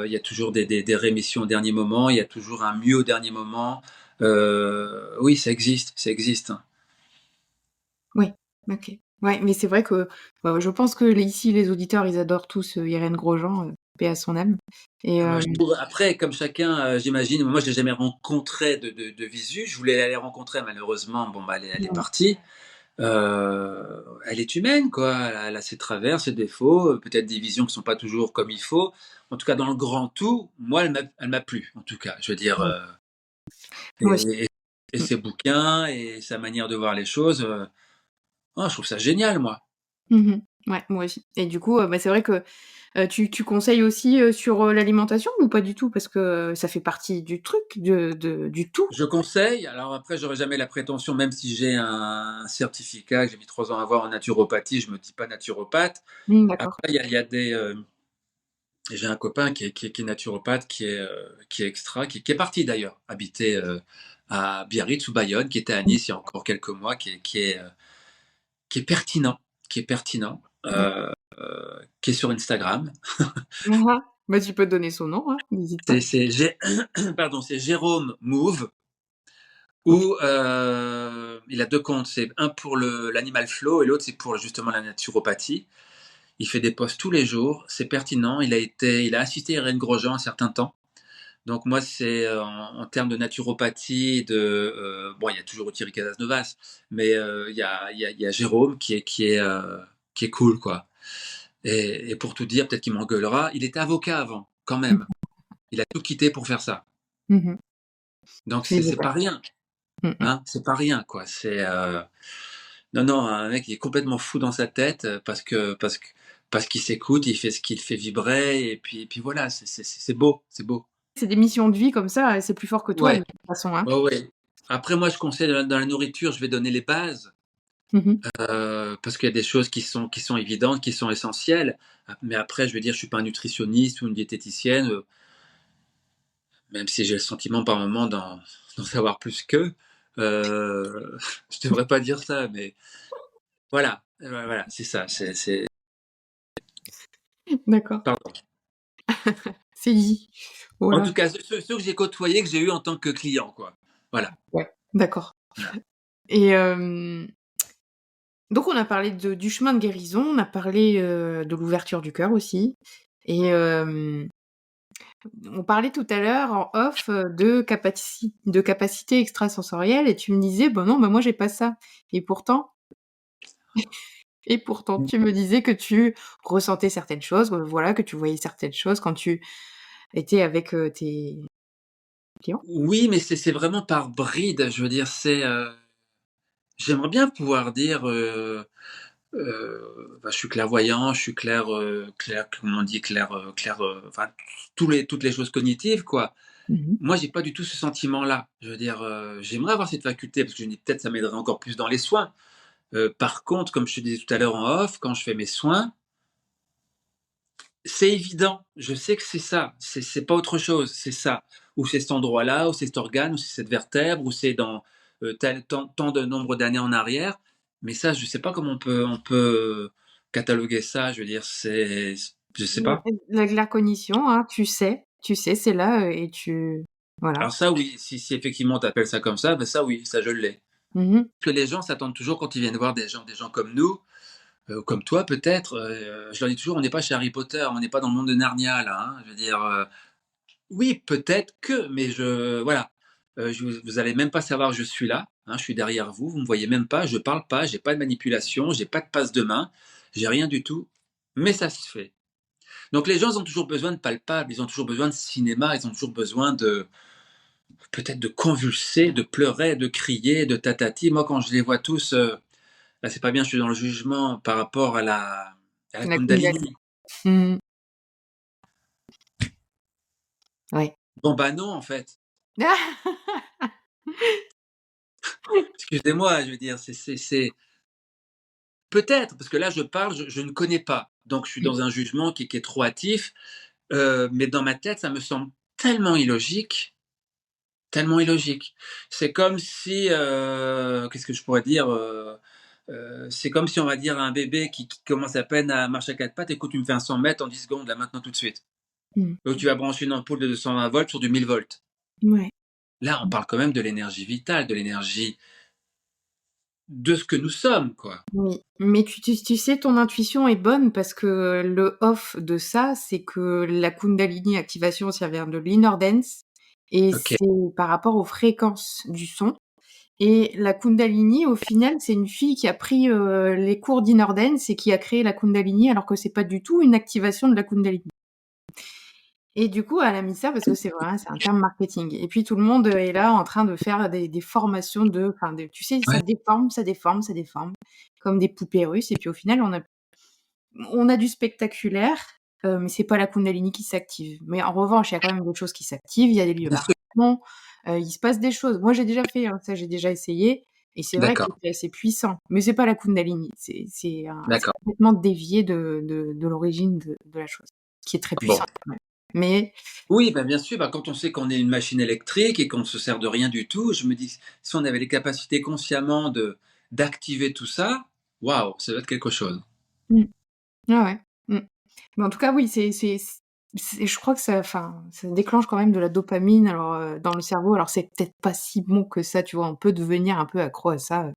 Speaker 1: Il y a toujours des rémissions au dernier moment, il y a toujours un mieux au dernier moment. Oui, ça existe, ça existe, hein.
Speaker 2: Oui, OK. Ouais, mais c'est vrai que, je pense que ici les auditeurs, ils adorent tous, Irène Grosjean, paix à son âme et
Speaker 1: Moi, je trouve, après, comme chacun, j'imagine, moi, je l'ai jamais rencontré de visu. Je voulais aller rencontrer, malheureusement, bon, elle est
Speaker 2: mmh,
Speaker 1: partie. Elle est humaine, quoi. Elle a ses travers, ses défauts, peut-être des visions qui sont pas toujours comme il faut. En tout cas, dans le grand tout, moi, elle m'a plu, en tout cas. Je veux dire,
Speaker 2: ouais, moi aussi.
Speaker 1: et
Speaker 2: Mmh.
Speaker 1: ses bouquins et sa manière de voir les choses, je trouve ça génial, moi.
Speaker 2: Mmh mh. Ouais, moi aussi. Et du coup, bah, c'est vrai que tu conseilles aussi sur l'alimentation ou pas du tout? Parce que ça fait partie du truc, du tout.
Speaker 1: Je conseille, alors après, j'aurais jamais la prétention, même si j'ai un certificat que j'ai mis 3 ans à avoir en naturopathie, je me dis pas naturopathe.
Speaker 2: D'accord.
Speaker 1: Après, il y a des, j'ai un copain qui est naturopathe, qui est extra, qui est parti d'ailleurs, habiter à Biarritz ou Bayonne, qui était à
Speaker 2: Mmh.
Speaker 1: Nice il y a encore quelques mois, qui est pertinent, qui est pertinent,
Speaker 2: D'accord.
Speaker 1: qui est sur Instagram.
Speaker 2: Ah ah. Bah, tu peux donner son nom, hein, n'hésite pas.
Speaker 1: Pardon, c'est Jérôme Mouve,
Speaker 2: OK.
Speaker 1: ou il a deux comptes, c'est un pour l'animal flow et l'autre c'est pour justement la naturopathie. Il fait des posts tous les jours, c'est pertinent. Il a assisté à Irène Grosjean un certain temps. Donc moi, c'est en termes de naturopathie, bon, il y a toujours Thierry Casasnovas, mais il y a Jérôme qui est cool, quoi. Et pour tout dire, peut-être qu'il m'engueulera, il était avocat avant, quand même. Il a tout quitté pour faire ça.
Speaker 2: Mmh mh.
Speaker 1: Donc
Speaker 2: Mais
Speaker 1: c'est pas
Speaker 2: d'accord.
Speaker 1: rien,
Speaker 2: Mmh mh.
Speaker 1: hein, c'est pas rien, quoi. Non, non, un mec qui est complètement fou dans sa tête parce qu'il s'écoute, il fait ce qui le fait vibrer, et puis voilà, c'est beau, c'est beau.
Speaker 2: C'est des missions de vie comme ça et c'est plus fort que toi de
Speaker 1: Ouais,
Speaker 2: toute façon, hein.
Speaker 1: ouais, ouais. Après, moi, je conseille dans la nourriture, je vais donner les bases,
Speaker 2: Mmh mh.
Speaker 1: parce qu'il y a des choses qui sont évidentes, qui sont essentielles. Mais après, je veux dire, je suis pas un nutritionniste ou une diététicienne, même si j'ai le sentiment par moment d'en savoir plus qu'eux. Je devrais pas dire ça, mais voilà, voilà, c'est ça.
Speaker 2: D'accord.
Speaker 1: Pardon.
Speaker 2: C'est dit.
Speaker 1: En
Speaker 2: Voilà.
Speaker 1: tout cas, ceux que j'ai côtoyés, que j'ai eu en tant que client, quoi. Voilà.
Speaker 2: Ouais. D'accord.
Speaker 1: Voilà.
Speaker 2: Et donc on a parlé du chemin de guérison, on a parlé, de l'ouverture du cœur aussi et on parlait tout à l'heure en off, de capacité extrasensorielle et tu me disais: «Bah non, bah moi j'ai pas ça» et pourtant tu me disais que tu ressentais certaines choses, voilà, que tu voyais certaines choses quand tu étais avec, tes clients?
Speaker 1: Oui, mais c'est vraiment par bride. Je veux dire, j'aimerais bien pouvoir dire, bah, je suis clairvoyant, je suis comment on dit? Enfin, toutes les choses cognitives, quoi.
Speaker 2: Mmh mh.
Speaker 1: Moi, j'ai pas du tout ce sentiment-là. Je veux dire, j'aimerais avoir cette faculté parce que je me dis peut-être ça m'aiderait encore plus dans les soins. Par contre, comme je te disais tout à l'heure en off, quand je fais mes soins, c'est évident. Je sais que c'est ça. C'est pas autre chose. C'est ça. Ou c'est cet endroit-là, ou c'est cet organe, ou c'est cette vertèbre, ou c'est dans tel tant de nombre d'années en arrière. Mais ça, je sais pas comment on peut cataloguer ça. Je veux dire, je sais pas.
Speaker 2: La cognition, hein, tu sais, c'est là, et voilà.
Speaker 1: Alors ça, oui, si effectivement tu appelles ça comme ça, ben ça, oui, ça je l'ai.
Speaker 2: Mmh mh.
Speaker 1: Que les gens s'attendent toujours quand ils viennent voir des gens comme nous, comme toi peut-être. Je leur dis toujours, on n'est pas chez Harry Potter, on n'est pas dans le monde de Narnia là. Hein. Je veux dire. Oui, peut-être que, mais voilà, vous allez même pas savoir que je suis là, hein, je suis derrière vous, vous me voyez même pas, je parle pas, j'ai pas de manipulation, j'ai pas de passe de main, j'ai rien du tout, mais ça se fait. Donc les gens, ils ont toujours besoin de palpable, ils ont toujours besoin de cinéma, ils ont toujours besoin de peut-être de convulser, de pleurer, de crier, de tatati. Moi, quand je les vois tous, là, c'est pas bien, je suis dans le jugement par rapport à la
Speaker 2: La Kundalini.
Speaker 1: Kundalini.
Speaker 2: Mmh mh. Ouais.
Speaker 1: Bon, bah non, en fait. Excusez-moi, je veux dire, peut-être, parce que là, je parle, je ne connais pas. Donc, je suis
Speaker 2: Mmh.
Speaker 1: dans un jugement qui est trop hâtif. Mais dans ma tête, ça me semble tellement illogique, tellement illogique. C'est comme si, qu'est-ce que je pourrais dire? C'est comme si on va dire à un bébé qui commence à peine à marcher à 4 pattes: «Écoute, tu me fais un 100 mètres en 10 secondes, là, maintenant, tout de suite».
Speaker 2: Mmh.
Speaker 1: Donc tu vas brancher une ampoule de 220 volts sur du 1000 volts.
Speaker 2: Ouais.
Speaker 1: Là, on parle quand même de l'énergie vitale, de l'énergie de ce que nous sommes, quoi.
Speaker 2: Oui, mais tu sais, ton intuition est bonne parce que le off de ça, c'est que la Kundalini activation, ça vient de l'inner dance et
Speaker 1: OK.
Speaker 2: c'est par rapport aux fréquences du son et la Kundalini, au final, c'est une fille qui a pris, les cours d'inner dance et qui a créé la Kundalini alors que c'est pas du tout une activation de la Kundalini. Et du coup, elle a mis ça parce que c'est un terme marketing et puis tout le monde, est là en train de faire des formations tu sais,
Speaker 1: Ouais.
Speaker 2: ça déforme, comme des poupées russes et puis au final, on a on a du spectaculaire, mais c'est pas la Kundalini qui s'active. Mais en revanche, il y a quand même d'autres choses qui s'activent. Il y a des lieux
Speaker 1: Bien sûr.
Speaker 2: marquants, il se passe des choses. Moi, j'ai déjà fait, hein, ça, j'ai déjà essayé et c'est vrai que
Speaker 1: D'accord,
Speaker 2: c'est assez puissant. Mais c'est pas la Kundalini. C'est
Speaker 1: d'accord.
Speaker 2: complètement dévié de l'origine de la chose, qui est très
Speaker 1: Bon.
Speaker 2: puissante quand même. Mais
Speaker 1: Oui, bah, bien sûr, bah, quand on sait qu'on est une machine électrique et qu'on ne se sert de rien du tout, je me dis, si on avait les capacités consciemment d'activer tout ça, waouh, ça doit être quelque chose.
Speaker 2: mmh, ouais, ouais, mmh. Mais en tout cas, oui, c'est je crois que ça déclenche quand même de la dopamine, alors, dans le cerveau. Alors c'est peut-être pas si bon que ça, tu vois? On peut devenir un peu accro à ça,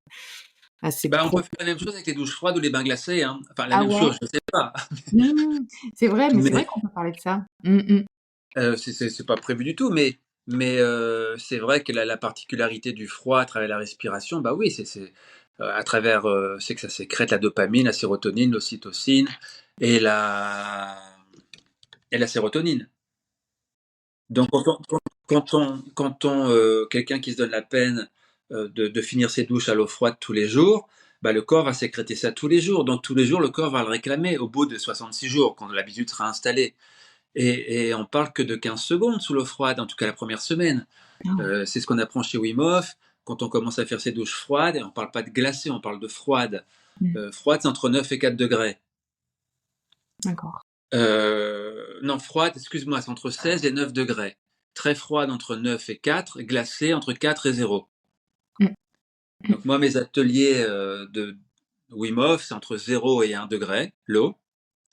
Speaker 2: assez
Speaker 1: Bah, on peut
Speaker 2: pro
Speaker 1: faire la même chose avec les douches froides ou les bains glacés, hein. Enfin, la
Speaker 2: ah
Speaker 1: même
Speaker 2: ouais?
Speaker 1: chose, je sais pas.
Speaker 2: Mmh. C'est vrai, mais c'est vrai
Speaker 1: Mais
Speaker 2: qu'on peut parler de ça. Mmh mh.
Speaker 1: c'est pas prévu du tout, mais c'est vrai que la particularité du froid à travers la respiration, bah oui, à travers, c'est que ça sécrète la dopamine, la sérotonine, l'ocytocine et la et la sérotonine. Donc quelqu'un qui se donne la peine, de finir ses douches à l'eau froide tous les jours, bah, le corps va sécréter ça tous les jours. Donc tous les jours, le corps va le réclamer au bout de 66 jours, quand l'habitude sera installée. Et on parle que de 15 secondes sous l'eau froide, en tout cas la première semaine.
Speaker 2: Ah,
Speaker 1: C'est ce qu'on apprend chez Wim Hof, quand on commence à faire ses douches froides, et on parle pas de glacées, on parle de froides.
Speaker 2: mmh,
Speaker 1: Froide, c'est entre 9 et 4 degrés.
Speaker 2: d'accord.
Speaker 1: Non, froide, excuse-moi, c'est entre 16 et 9 degrés. Très froide entre 9 et 4, glacée entre 4 et 0.
Speaker 2: Mmh, mmh.
Speaker 1: Donc moi, mes ateliers de Wim Hof, c'est entre 0 et 1 degré, l'eau,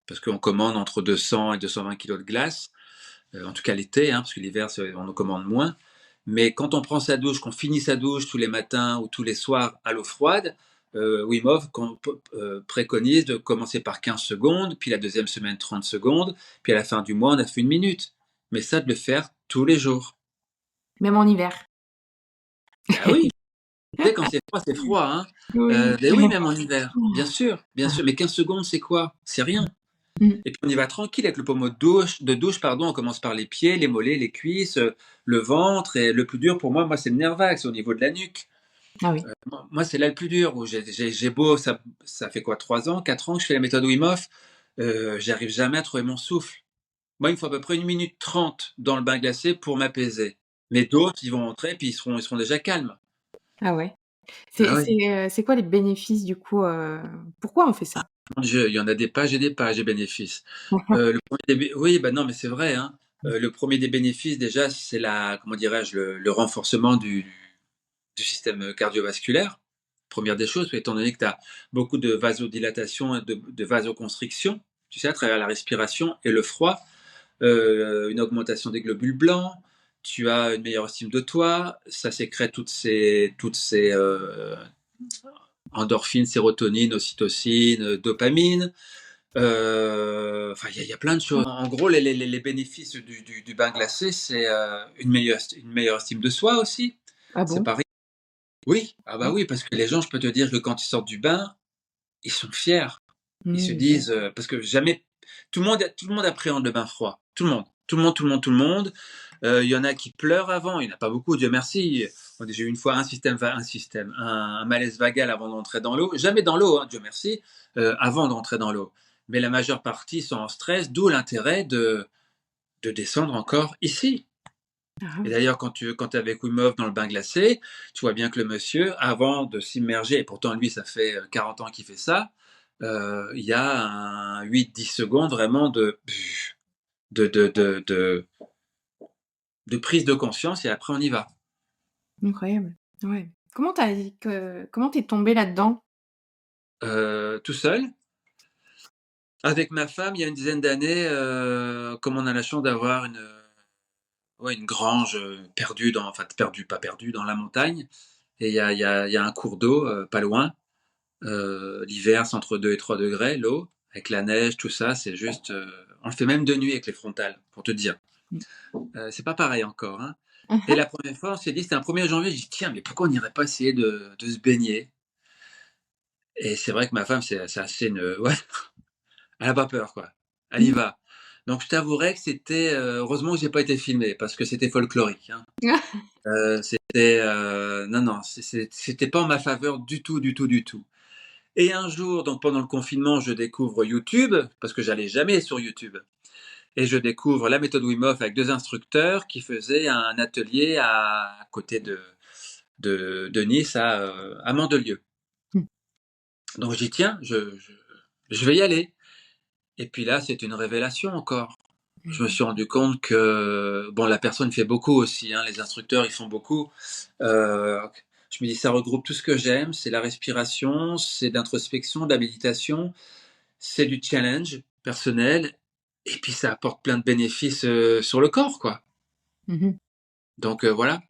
Speaker 1: parce qu'on commande entre 200 et 220 kilos de glace, en tout cas l'été, hein, parce que l'hiver, on en commande moins. Mais quand on prend sa douche, qu'on finit sa douche tous les matins ou tous les soirs à l'eau froide, Wim Hof préconise de commencer par 15 secondes, puis la deuxième semaine 30 secondes, puis à la fin du mois, on a fait 1 minute. Mais ça, de le faire tous les jours.
Speaker 2: Même en hiver?
Speaker 1: Ah oui, tu sais, quand c'est froid, hein.
Speaker 2: Oui,
Speaker 1: Mais
Speaker 2: même
Speaker 1: oui,
Speaker 2: en
Speaker 1: même en hiver, bien
Speaker 2: ah,
Speaker 1: sûr. Mais 15 secondes, c'est quoi? C'est rien.
Speaker 2: mmh.
Speaker 1: Et puis on y va tranquille avec le pommeau de douche, pardon. On commence par les pieds, les mollets, les cuisses, le ventre. Et le plus dur pour moi, c'est le nerf vague, c'est au niveau de la nuque.
Speaker 2: Ah oui.
Speaker 1: Moi, c'est là le plus dur, où j'ai beau, ça fait quoi, 3 ans, 4 ans que je fais la méthode Wim Hof, j'arrive jamais à trouver mon souffle. Moi, il me faut à peu près 1 minute 30 dans le bain glacé pour m'apaiser. Mais d'autres, ils vont entrer, puis ils seront déjà calmes.
Speaker 2: Ah ouais.
Speaker 1: Ah oui,
Speaker 2: C'est quoi les bénéfices du coup, pourquoi on fait ça?
Speaker 1: mon Dieu, il y en a des pages et des pages des bénéfices. Le 1er oui, bah non, mais c'est vrai, hein. Le premier des bénéfices, déjà, c'est comment dirais-je, le renforcement du système cardiovasculaire. Première des choses, étant donné que tu as beaucoup de vasodilatation et de vasoconstriction, tu sais, à travers la respiration et le froid, une augmentation des globules blancs, tu as une meilleure estime de toi, ça sécrète toutes ces endorphines, sérotonine, ocytocine, dopamine. Enfin, il y a plein de choses. En gros, les bénéfices du bain glacé, c'est une meilleure estime de soi aussi.
Speaker 2: Ah
Speaker 1: C'est
Speaker 2: bon?
Speaker 1: pareil. Oui, ah bah
Speaker 2: Ouais.
Speaker 1: oui, parce que les gens, je peux te dire que quand ils sortent du bain, ils sont fiers. Ils se
Speaker 2: Mmh, OK.
Speaker 1: disent, parce que jamais, tout le monde appréhende le bain froid. Tout le monde, tout le monde, tout le monde, tout le monde. Il y en a qui pleurent avant. Il n'y en a pas beaucoup, Dieu merci. J'ai eu une fois un malaise vagal avant d'entrer dans l'eau. Jamais dans l'eau, hein, Dieu merci, avant d'entrer dans l'eau. Mais la majeure partie sont en stress, d'où l'intérêt de descendre encore ici.
Speaker 2: Ah
Speaker 1: Et
Speaker 2: oui.
Speaker 1: d'ailleurs, quand tu es avec Wim Hof dans le bain glacé, tu vois bien que le monsieur, avant de s'immerger, et pourtant lui, ça fait 40 ans qu'il fait ça, il y a un 8-10 secondes vraiment de, de, de, de, de prise de conscience, et après on y va.
Speaker 2: Incroyable. Ouais. Comment tu es tombée là-dedans?
Speaker 1: Tout seul, avec ma femme, il y a une dizaine d'années, comme on a la chance d'avoir ouais, une grange perdue, enfin perdue, pas perdue, dans la montagne, et il y a un cours d'eau pas loin. L'hiver, c'est entre 2 et 3 degrés, l'eau, avec la neige, tout ça, c'est juste. On le fait même de nuit avec les frontales, pour te dire.
Speaker 2: Mmh.
Speaker 1: C'est pas pareil encore, hein. Et la première fois, on s'est dit, c'était un 1er janvier, j'ai dit, tiens, mais pourquoi on n'irait pas essayer de se baigner? Et c'est vrai que ma femme, c'est assez ouais, elle a pas peur, quoi. Elle y
Speaker 2: Mmh.
Speaker 1: va. Donc je t'avouerai que c'était, heureusement que j'ai pas été filmé, parce que c'était folklorique, hein. Non, non, c'était pas en ma faveur du tout, du tout, du tout. Et un jour, donc pendant le confinement, je découvre YouTube, parce que j'allais jamais sur YouTube. Et je découvre la méthode Wim Hof avec 2 instructeurs qui faisaient un atelier à côté de Nice, à Mandelieu.
Speaker 2: Mmh.
Speaker 1: Donc je dis, tiens, je vais y aller. Et puis là, c'est une révélation encore. Je me
Speaker 2: Mmh.
Speaker 1: suis rendu compte que, bon, la personne fait beaucoup aussi, hein, les instructeurs, ils font beaucoup. Euh, je me dis, ça regroupe tout ce que j'aime, c'est la respiration, c'est de l'introspection, de la méditation, c'est du challenge personnel, et puis ça apporte plein de bénéfices sur le corps, quoi.
Speaker 2: Mmh.
Speaker 1: Donc voilà,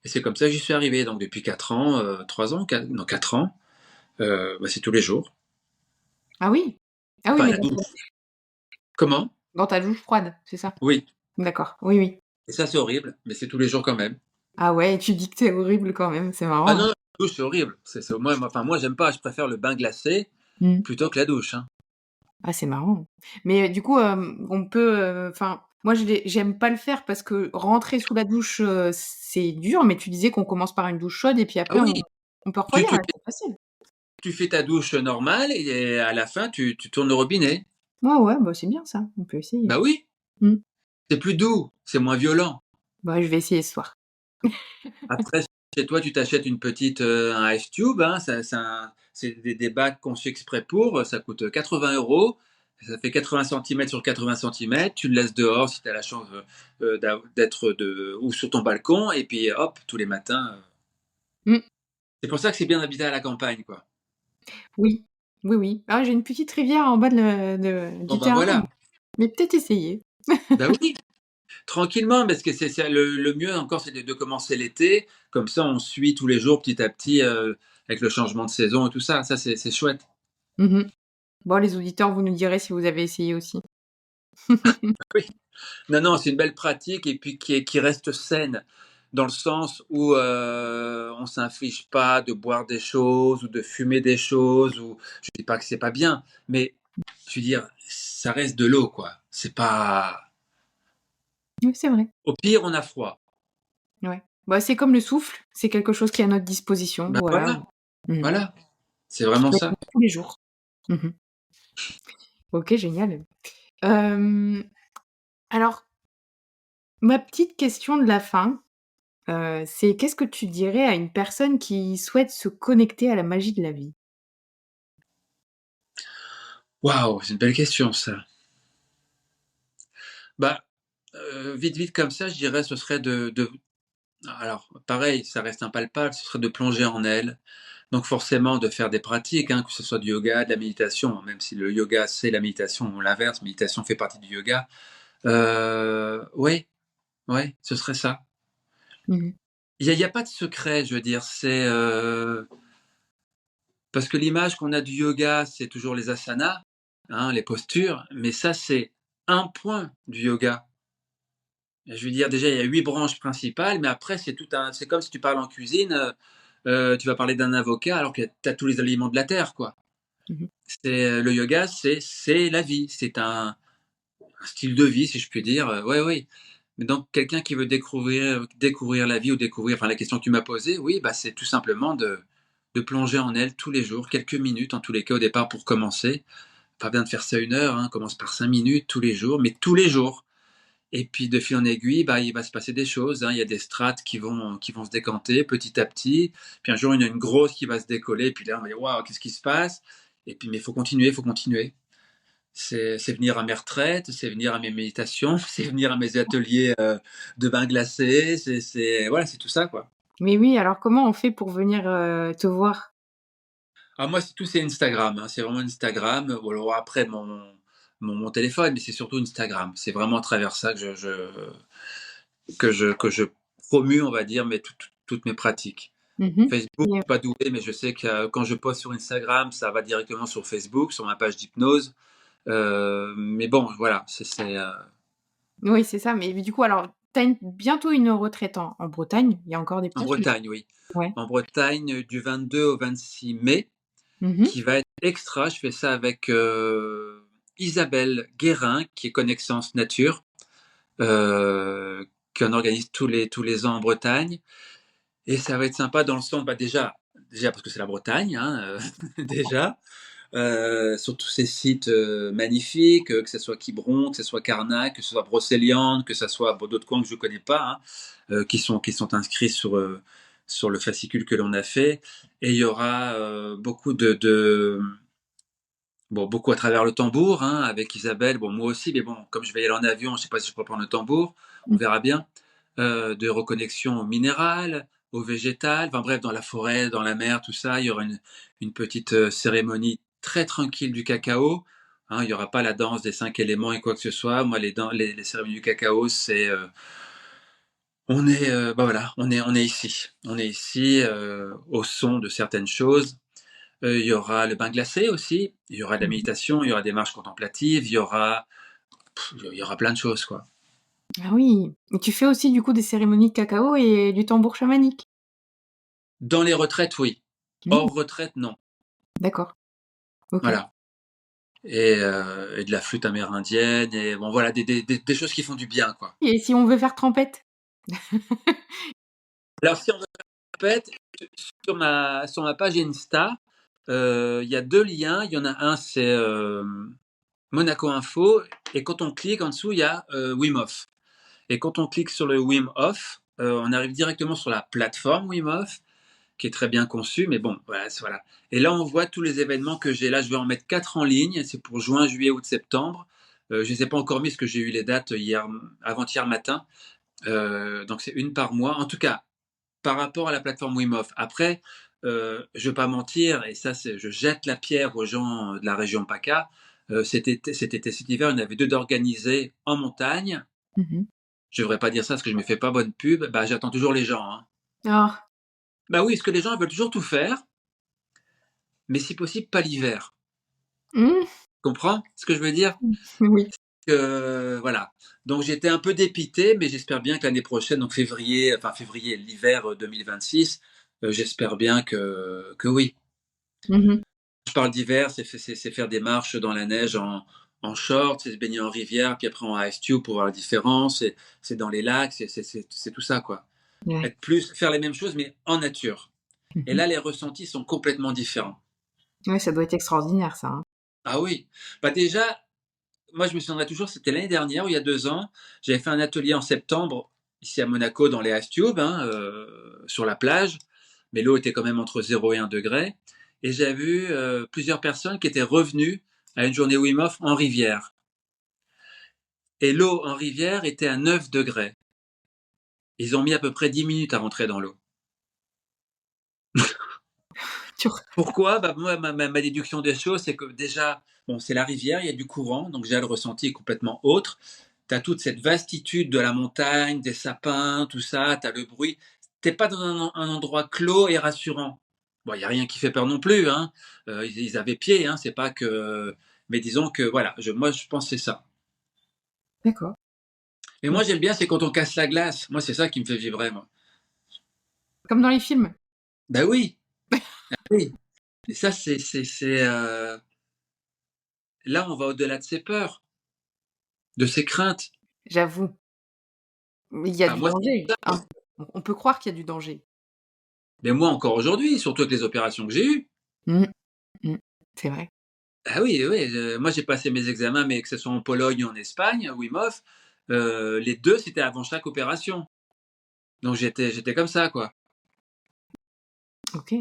Speaker 1: et c'est comme ça que j'y suis arrivé. Donc depuis 4 ans, 3 ans, non 4 ans, bah, c'est tous les jours.
Speaker 2: Ah oui? Ah oui,
Speaker 1: Pas
Speaker 2: mais
Speaker 1: la douche. Comment?
Speaker 2: dans ta douche froide, c'est ça?
Speaker 1: Oui.
Speaker 2: D'accord, oui, oui.
Speaker 1: Et ça c'est horrible, mais c'est tous les jours quand même.
Speaker 2: Ah ouais, et tu dis que c'est horrible quand même, c'est
Speaker 1: Ah
Speaker 2: marrant,
Speaker 1: non,
Speaker 2: hein.
Speaker 1: la douche c'est horrible. Moi j'aime pas, je préfère le bain glacé
Speaker 2: Mmh.
Speaker 1: plutôt que la douche, hein.
Speaker 2: Ah, c'est marrant. Mais du coup, on peut, enfin, moi j'aime pas le faire parce que rentrer sous la douche, c'est dur, mais tu disais qu'on commence par une douche chaude et puis
Speaker 1: Ah
Speaker 2: après
Speaker 1: oui,
Speaker 2: on peut
Speaker 1: tu,
Speaker 2: refroidir,
Speaker 1: tu,
Speaker 2: ouais, c'est facile.
Speaker 1: tu fais ta douche normale et à la fin tu tournes le robinet.
Speaker 2: Ouais, ouais, bah, c'est bien ça, on peut essayer.
Speaker 1: Bah oui,
Speaker 2: Mmh.
Speaker 1: c'est plus doux, c'est moins violent.
Speaker 2: Bah, je vais essayer ce soir.
Speaker 1: Après, chez toi, tu t'achètes une petite, un ice tube, hein, c'est des bacs conçus exprès pour, ça coûte 80 €, ça fait 80 centimètres sur 80 centimètres, tu le laisses dehors si tu as la chance d'être ou sur ton balcon, et puis hop, tous les matins.
Speaker 2: Mmh.
Speaker 1: C'est pour ça que c'est bien d'habiter à la campagne, quoi.
Speaker 2: Oui, oui, oui. Ah, j'ai une petite rivière en bas
Speaker 1: Bon
Speaker 2: du
Speaker 1: ben
Speaker 2: terrain,
Speaker 1: voilà,
Speaker 2: mais peut-être essayer.
Speaker 1: bah oui, tranquillement, parce que le mieux encore, c'est de commencer l'été, comme ça on suit tous les jours petit à petit avec le changement de saison et tout ça, ça c'est chouette.
Speaker 2: Mmh. Bon, les auditeurs, vous nous direz si vous avez essayé aussi.
Speaker 1: Oui. Non, non, c'est une belle pratique et puis qui reste saine, dans le sens où on s'inflige pas de boire des choses ou de fumer des choses. Ou je dis pas que c'est pas bien, mais je veux dire, ça reste de l'eau, quoi. C'est pas.
Speaker 2: Oui, c'est vrai.
Speaker 1: Au pire, on a froid.
Speaker 2: Ouais. Bah, c'est comme le souffle, c'est quelque chose qui est à notre disposition,
Speaker 1: Ben
Speaker 2: voilà.
Speaker 1: voilà,
Speaker 2: Mmh.
Speaker 1: voilà, c'est
Speaker 2: Qu'il
Speaker 1: vraiment
Speaker 2: faut
Speaker 1: ça.
Speaker 2: aimer tous les jours. Mmh. OK, génial. Hem, alors, ma petite question de la fin, c'est qu'est-ce que tu dirais à une personne qui souhaite se connecter à la magie de la vie?
Speaker 1: Waouh, c'est une belle question, ça. Bah, vite, vite comme ça, je dirais, ce serait alors, pareil, ça reste impalpable, ce serait de plonger en elle. Donc forcément de faire des pratiques, hein, que ce soit du yoga, de la méditation, même si le yoga c'est la méditation ou l'inverse, méditation fait partie du yoga. Oui, ouais, ce serait ça.
Speaker 2: Mmh.
Speaker 1: Il y a pas de secret, je veux dire, c'est parce que l'image qu'on a du yoga, c'est toujours les asanas, hein, les postures, mais ça c'est un point du yoga. Je veux dire, déjà il y a 8 branches principales, mais après c'est comme si tu parles en cuisine, tu vas parler d'un avocat alors que tu as tous les aliments de la terre, quoi.
Speaker 2: Mmh.
Speaker 1: Le yoga, c'est la vie, c'est un style de vie, si je puis dire. Ouais, oui. Mais donc quelqu'un qui veut découvrir la vie ou découvrir, enfin la question que tu m'as posée, oui, bah c'est tout simplement de plonger en elle tous les jours, quelques minutes en tous les cas au départ pour commencer. Pas bien de faire ça 1 heure, hein, commence par 5 minutes tous les jours, mais tous les jours. Et puis de fil en aiguille, bah, il va se passer des choses, hein. Il y a des strates qui vont se décanter petit à petit. Puis un jour, il y en a une grosse qui va se décoller. Puis là, on va dire, waouh, qu'est-ce qui se passe? Et puis, mais il faut continuer, il faut continuer. C'est venir à mes retraites, c'est venir à mes méditations, c'est venir à mes ateliers de bain glacé. Voilà, c'est tout ça, quoi.
Speaker 2: Mais oui, alors comment on fait pour venir, te voir?
Speaker 1: Alors moi, c'est Instagram, hein. C'est vraiment Instagram. Ou alors après, mon téléphone, mais c'est surtout Instagram. C'est vraiment à travers ça que je promue, on va dire, toutes mes pratiques.
Speaker 2: Mmh.
Speaker 1: Facebook, je
Speaker 2: Et
Speaker 1: suis pas doué, mais je sais que quand je poste sur Instagram, ça va directement sur Facebook, sur ma page d'hypnose. Mais bon, voilà,
Speaker 2: oui, c'est ça, mais du coup, alors, tu as bientôt une retraite en Bretagne, il y a encore des
Speaker 1: en
Speaker 2: places ou
Speaker 1: Bretagne, oui.
Speaker 2: ouais.
Speaker 1: En Bretagne, du 22 au 26 mai,
Speaker 2: Mmh.
Speaker 1: qui va être extra. Je fais ça avec Isabelle Guérin, qui est Connaissance Nature, euh, qu'on organise tous les ans en Bretagne. Et ça va être sympa dans le sens, bah déjà, déjà parce que c'est la Bretagne, hein, déjà. Sur tous ces sites magnifiques, que ce soit Quiberon, que ce soit Carnac, que ce soit Brocéliande, que ce soit bon, d'autres coins que je ne connais pas, hein, qui sont inscrits sur le fascicule que l'on a fait. Et il y aura beaucoup bon, beaucoup à travers le tambour, hein, avec Isabelle, bon, moi aussi, mais bon, comme je vais y aller en avion, je ne sais pas si je peux prendre le tambour, on
Speaker 2: Mmh.
Speaker 1: verra bien. De reconnexion au minéral, au végétal, enfin bref, dans la forêt, dans la mer, tout ça. Il y aura une petite cérémonie très tranquille du cacao. Hein, il n'y aura pas la danse des 5 éléments et quoi que ce soit. Moi, les cérémonies du cacao, c'est bah voilà, on est ici. On est ici au son de certaines choses. Il y aura le bain glacé aussi. Il y aura de la
Speaker 2: Mmh.
Speaker 1: méditation. Il y aura des marches contemplatives. Il y aura plein de choses, quoi.
Speaker 2: Ah oui, et tu fais aussi du coup des cérémonies de cacao et du tambour chamanique?
Speaker 1: Dans les retraites, oui.
Speaker 2: Mmh,
Speaker 1: Hors retraite, non.
Speaker 2: d'accord, OK.
Speaker 1: Voilà. Et de la flûte amérindienne et bon voilà des choses qui font du bien, quoi.
Speaker 2: Et si on veut faire trempette?
Speaker 1: Alors si on veut répète, sur ma page Insta, il y a 2 liens. Il y en a un, c'est, Monaco Info et quand on clique en dessous, il y a, Wim Hof et quand on clique sur le Wim Hof, on arrive directement sur la plateforme Wim Hof qui est très bien conçue, mais bon, voilà. Et là, on voit tous les événements que j'ai. Là, je vais en mettre 4 en ligne. C'est pour juin, juillet, août, septembre. Je ne les ai pas encore mis parce que j'ai eu les dates avant-hier matin. Donc, c'est une par mois. En tout cas, par rapport à la plateforme Wim Hof. Après, je ne vais pas mentir, et ça, je jette la pierre aux gens de la région PACA. Cet hiver, il y en avait deux d'organisés en montagne.
Speaker 2: Mmh.
Speaker 1: Je ne devrais pas dire ça parce que je ne me fais pas bonne pub. Bah, j'attends toujours les gens, hein.
Speaker 2: Ah.
Speaker 1: Bah oui, parce que les gens veulent toujours tout faire, mais si possible, pas l'hiver.
Speaker 2: Mmh.
Speaker 1: Comprends ce que je veux dire?
Speaker 2: Oui.
Speaker 1: Voilà. Donc j'étais un peu dépité, mais j'espère bien que l'année prochaine, donc février, l'hiver 2026, j'espère bien que oui.
Speaker 2: Mmh.
Speaker 1: Je parle d'hiver, c'est faire des marches dans la neige en short, c'est se baigner en rivière, puis après en ice tube pour voir la différence, c'est dans les lacs, c'est tout ça, quoi.
Speaker 2: Ouais.
Speaker 1: Faire les mêmes choses, mais en nature. Et
Speaker 2: Mmh.
Speaker 1: là, les ressentis sont complètement différents.
Speaker 2: Ouais, ça doit être extraordinaire ça, hein.
Speaker 1: Ah oui, bah déjà, moi, je me souviendrai toujours, c'était l'année dernière ou il y a 2 ans. J'avais fait un atelier en septembre, ici à Monaco, dans les ice tubes, hein, sur la plage, mais l'eau était quand même entre 0 et 1 degré. Et j'ai vu plusieurs personnes qui étaient revenues à une journée Wim Hof en rivière. Et l'eau en rivière était à 9 degrés. Ils ont mis à peu près 10 minutes à rentrer dans l'eau.
Speaker 2: Tu
Speaker 1: Pourquoi? Bah, moi, ma déduction des choses, c'est que déjà, bon, c'est la rivière, il y a du courant, donc déjà le ressenti est complètement autre. Tu as toute cette vastitude de la montagne, des sapins, tout ça, tu as le bruit. T'es pas dans un endroit clos et rassurant. Bon, il y a rien qui fait peur non plus, hein. Ils avaient pied, hein, c'est pas que mais disons que voilà, moi je pense que c'est ça.
Speaker 2: D'accord.
Speaker 1: Mais moi j'aime bien, c'est quand on casse la glace. Moi, c'est ça qui me fait vibrer, moi.
Speaker 2: Comme dans les films.
Speaker 1: Ben oui, oui. Et ça, là, on va au-delà de ses peurs, de ses craintes.
Speaker 2: J'avoue. Mais il y a
Speaker 1: Enfin,
Speaker 2: du
Speaker 1: moi, c'est
Speaker 2: danger,
Speaker 1: ça.
Speaker 2: hein. On peut croire qu'il y a du danger.
Speaker 1: Mais moi encore aujourd'hui, surtout avec les opérations que j'ai eues.
Speaker 2: Mmh. Mmh. C'est vrai.
Speaker 1: Ah oui, oui, moi j'ai passé mes examens, mais que ce soit en Pologne ou en Espagne, Wim Hof, les 2 c'était avant chaque opération. Donc j'étais comme ça, quoi.
Speaker 2: OK.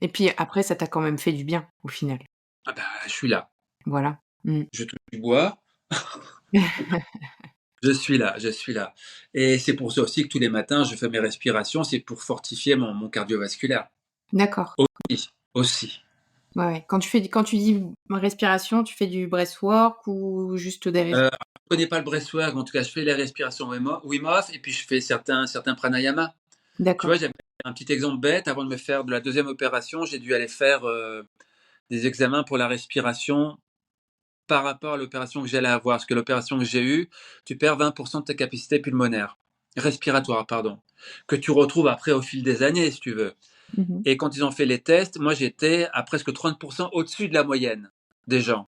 Speaker 2: Et puis après ça t'a quand même fait du bien, au final.
Speaker 1: Ah bah, je suis là,
Speaker 2: Voilà. Mmh.
Speaker 1: je touche du bois, je suis là. Et c'est pour ça aussi que tous les matins je fais mes respirations, c'est pour fortifier mon cardiovasculaire.
Speaker 2: D'accord.
Speaker 1: Aussi, aussi.
Speaker 2: Ouais, ouais. Quand tu dis respiration, tu fais du breathwork ou juste des
Speaker 1: Je connais pas le breathwork, en tout cas je fais les respirations Wim Hof et puis je fais certains pranayama. Tu
Speaker 2: d'accord.
Speaker 1: vois, j'aime un petit exemple bête, avant de me faire de la deuxième opération, j'ai dû aller faire, des examens pour la respiration par rapport à l'opération que j'allais avoir. Parce que l'opération que j'ai eue, tu perds 20% de ta capacité pulmonaire, respiratoire, pardon, que tu retrouves après au fil des années, si tu veux.
Speaker 2: Mmh mh.
Speaker 1: Et quand ils ont fait les tests, moi j'étais à presque 30% au-dessus de la moyenne des gens.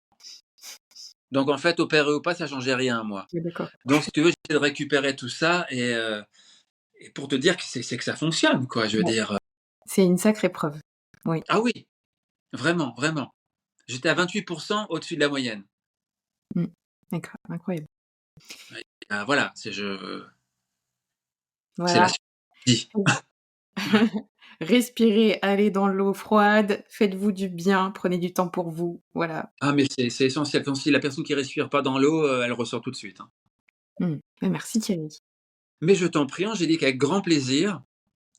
Speaker 1: Donc en fait, opéré ou pas, ça changeait rien, moi.
Speaker 2: Ouais, d'accord.
Speaker 1: Donc si tu veux, j'essaie de récupérer tout ça et pour te dire que c'est que ça fonctionne, quoi. Je veux
Speaker 2: Ouais.
Speaker 1: dire,
Speaker 2: C'est une sacrée preuve. Oui.
Speaker 1: Ah oui, vraiment, vraiment. J'étais à 28% au-dessus de la moyenne.
Speaker 2: Mmh. D'accord, incroyable.
Speaker 1: Ah voilà, c'est la
Speaker 2: Voilà.
Speaker 1: survie.
Speaker 2: Respirez, allez dans l'eau froide, faites-vous du bien, prenez du temps pour vous, voilà.
Speaker 1: Ah mais c'est essentiel. Quand si la personne qui respire pas dans l'eau, elle ressort tout de suite, hein.
Speaker 2: Bah, merci Thierry.
Speaker 1: Mais je t'en prie Angélique, avec grand plaisir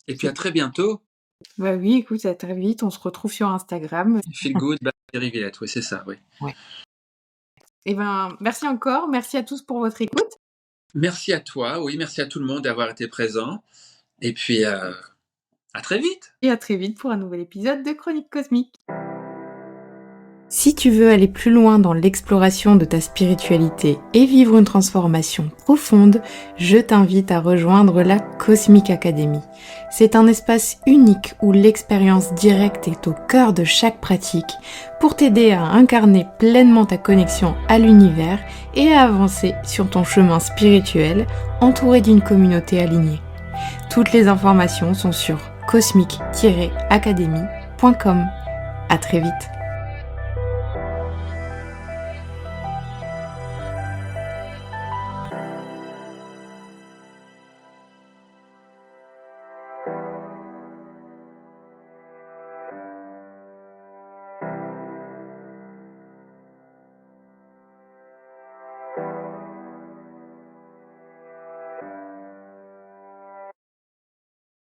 Speaker 1: et puis à
Speaker 2: Super.
Speaker 1: très bientôt.
Speaker 2: Bah, oui, écoute, à très vite, on se retrouve sur Instagram.
Speaker 1: Feel good by Thierry Villette, oui, c'est ça, oui.
Speaker 2: Ouais. Et ben, merci encore, merci à tous pour votre écoute
Speaker 1: Merci à toi, oui, merci à tout le monde d'avoir été présent et puis, à très vite.
Speaker 2: et à très vite pour un nouvel épisode de Chroniques Cosmiques. Si tu veux aller plus loin dans l'exploration de ta spiritualité et vivre une transformation profonde, je t'invite à rejoindre la Cosmic Academy. C'est un espace unique où l'expérience directe est au cœur de chaque pratique pour t'aider à incarner pleinement ta connexion à l'univers et à avancer sur ton chemin spirituel entouré d'une communauté alignée. Toutes les informations sont sur cosmic-academy.com. À très vite.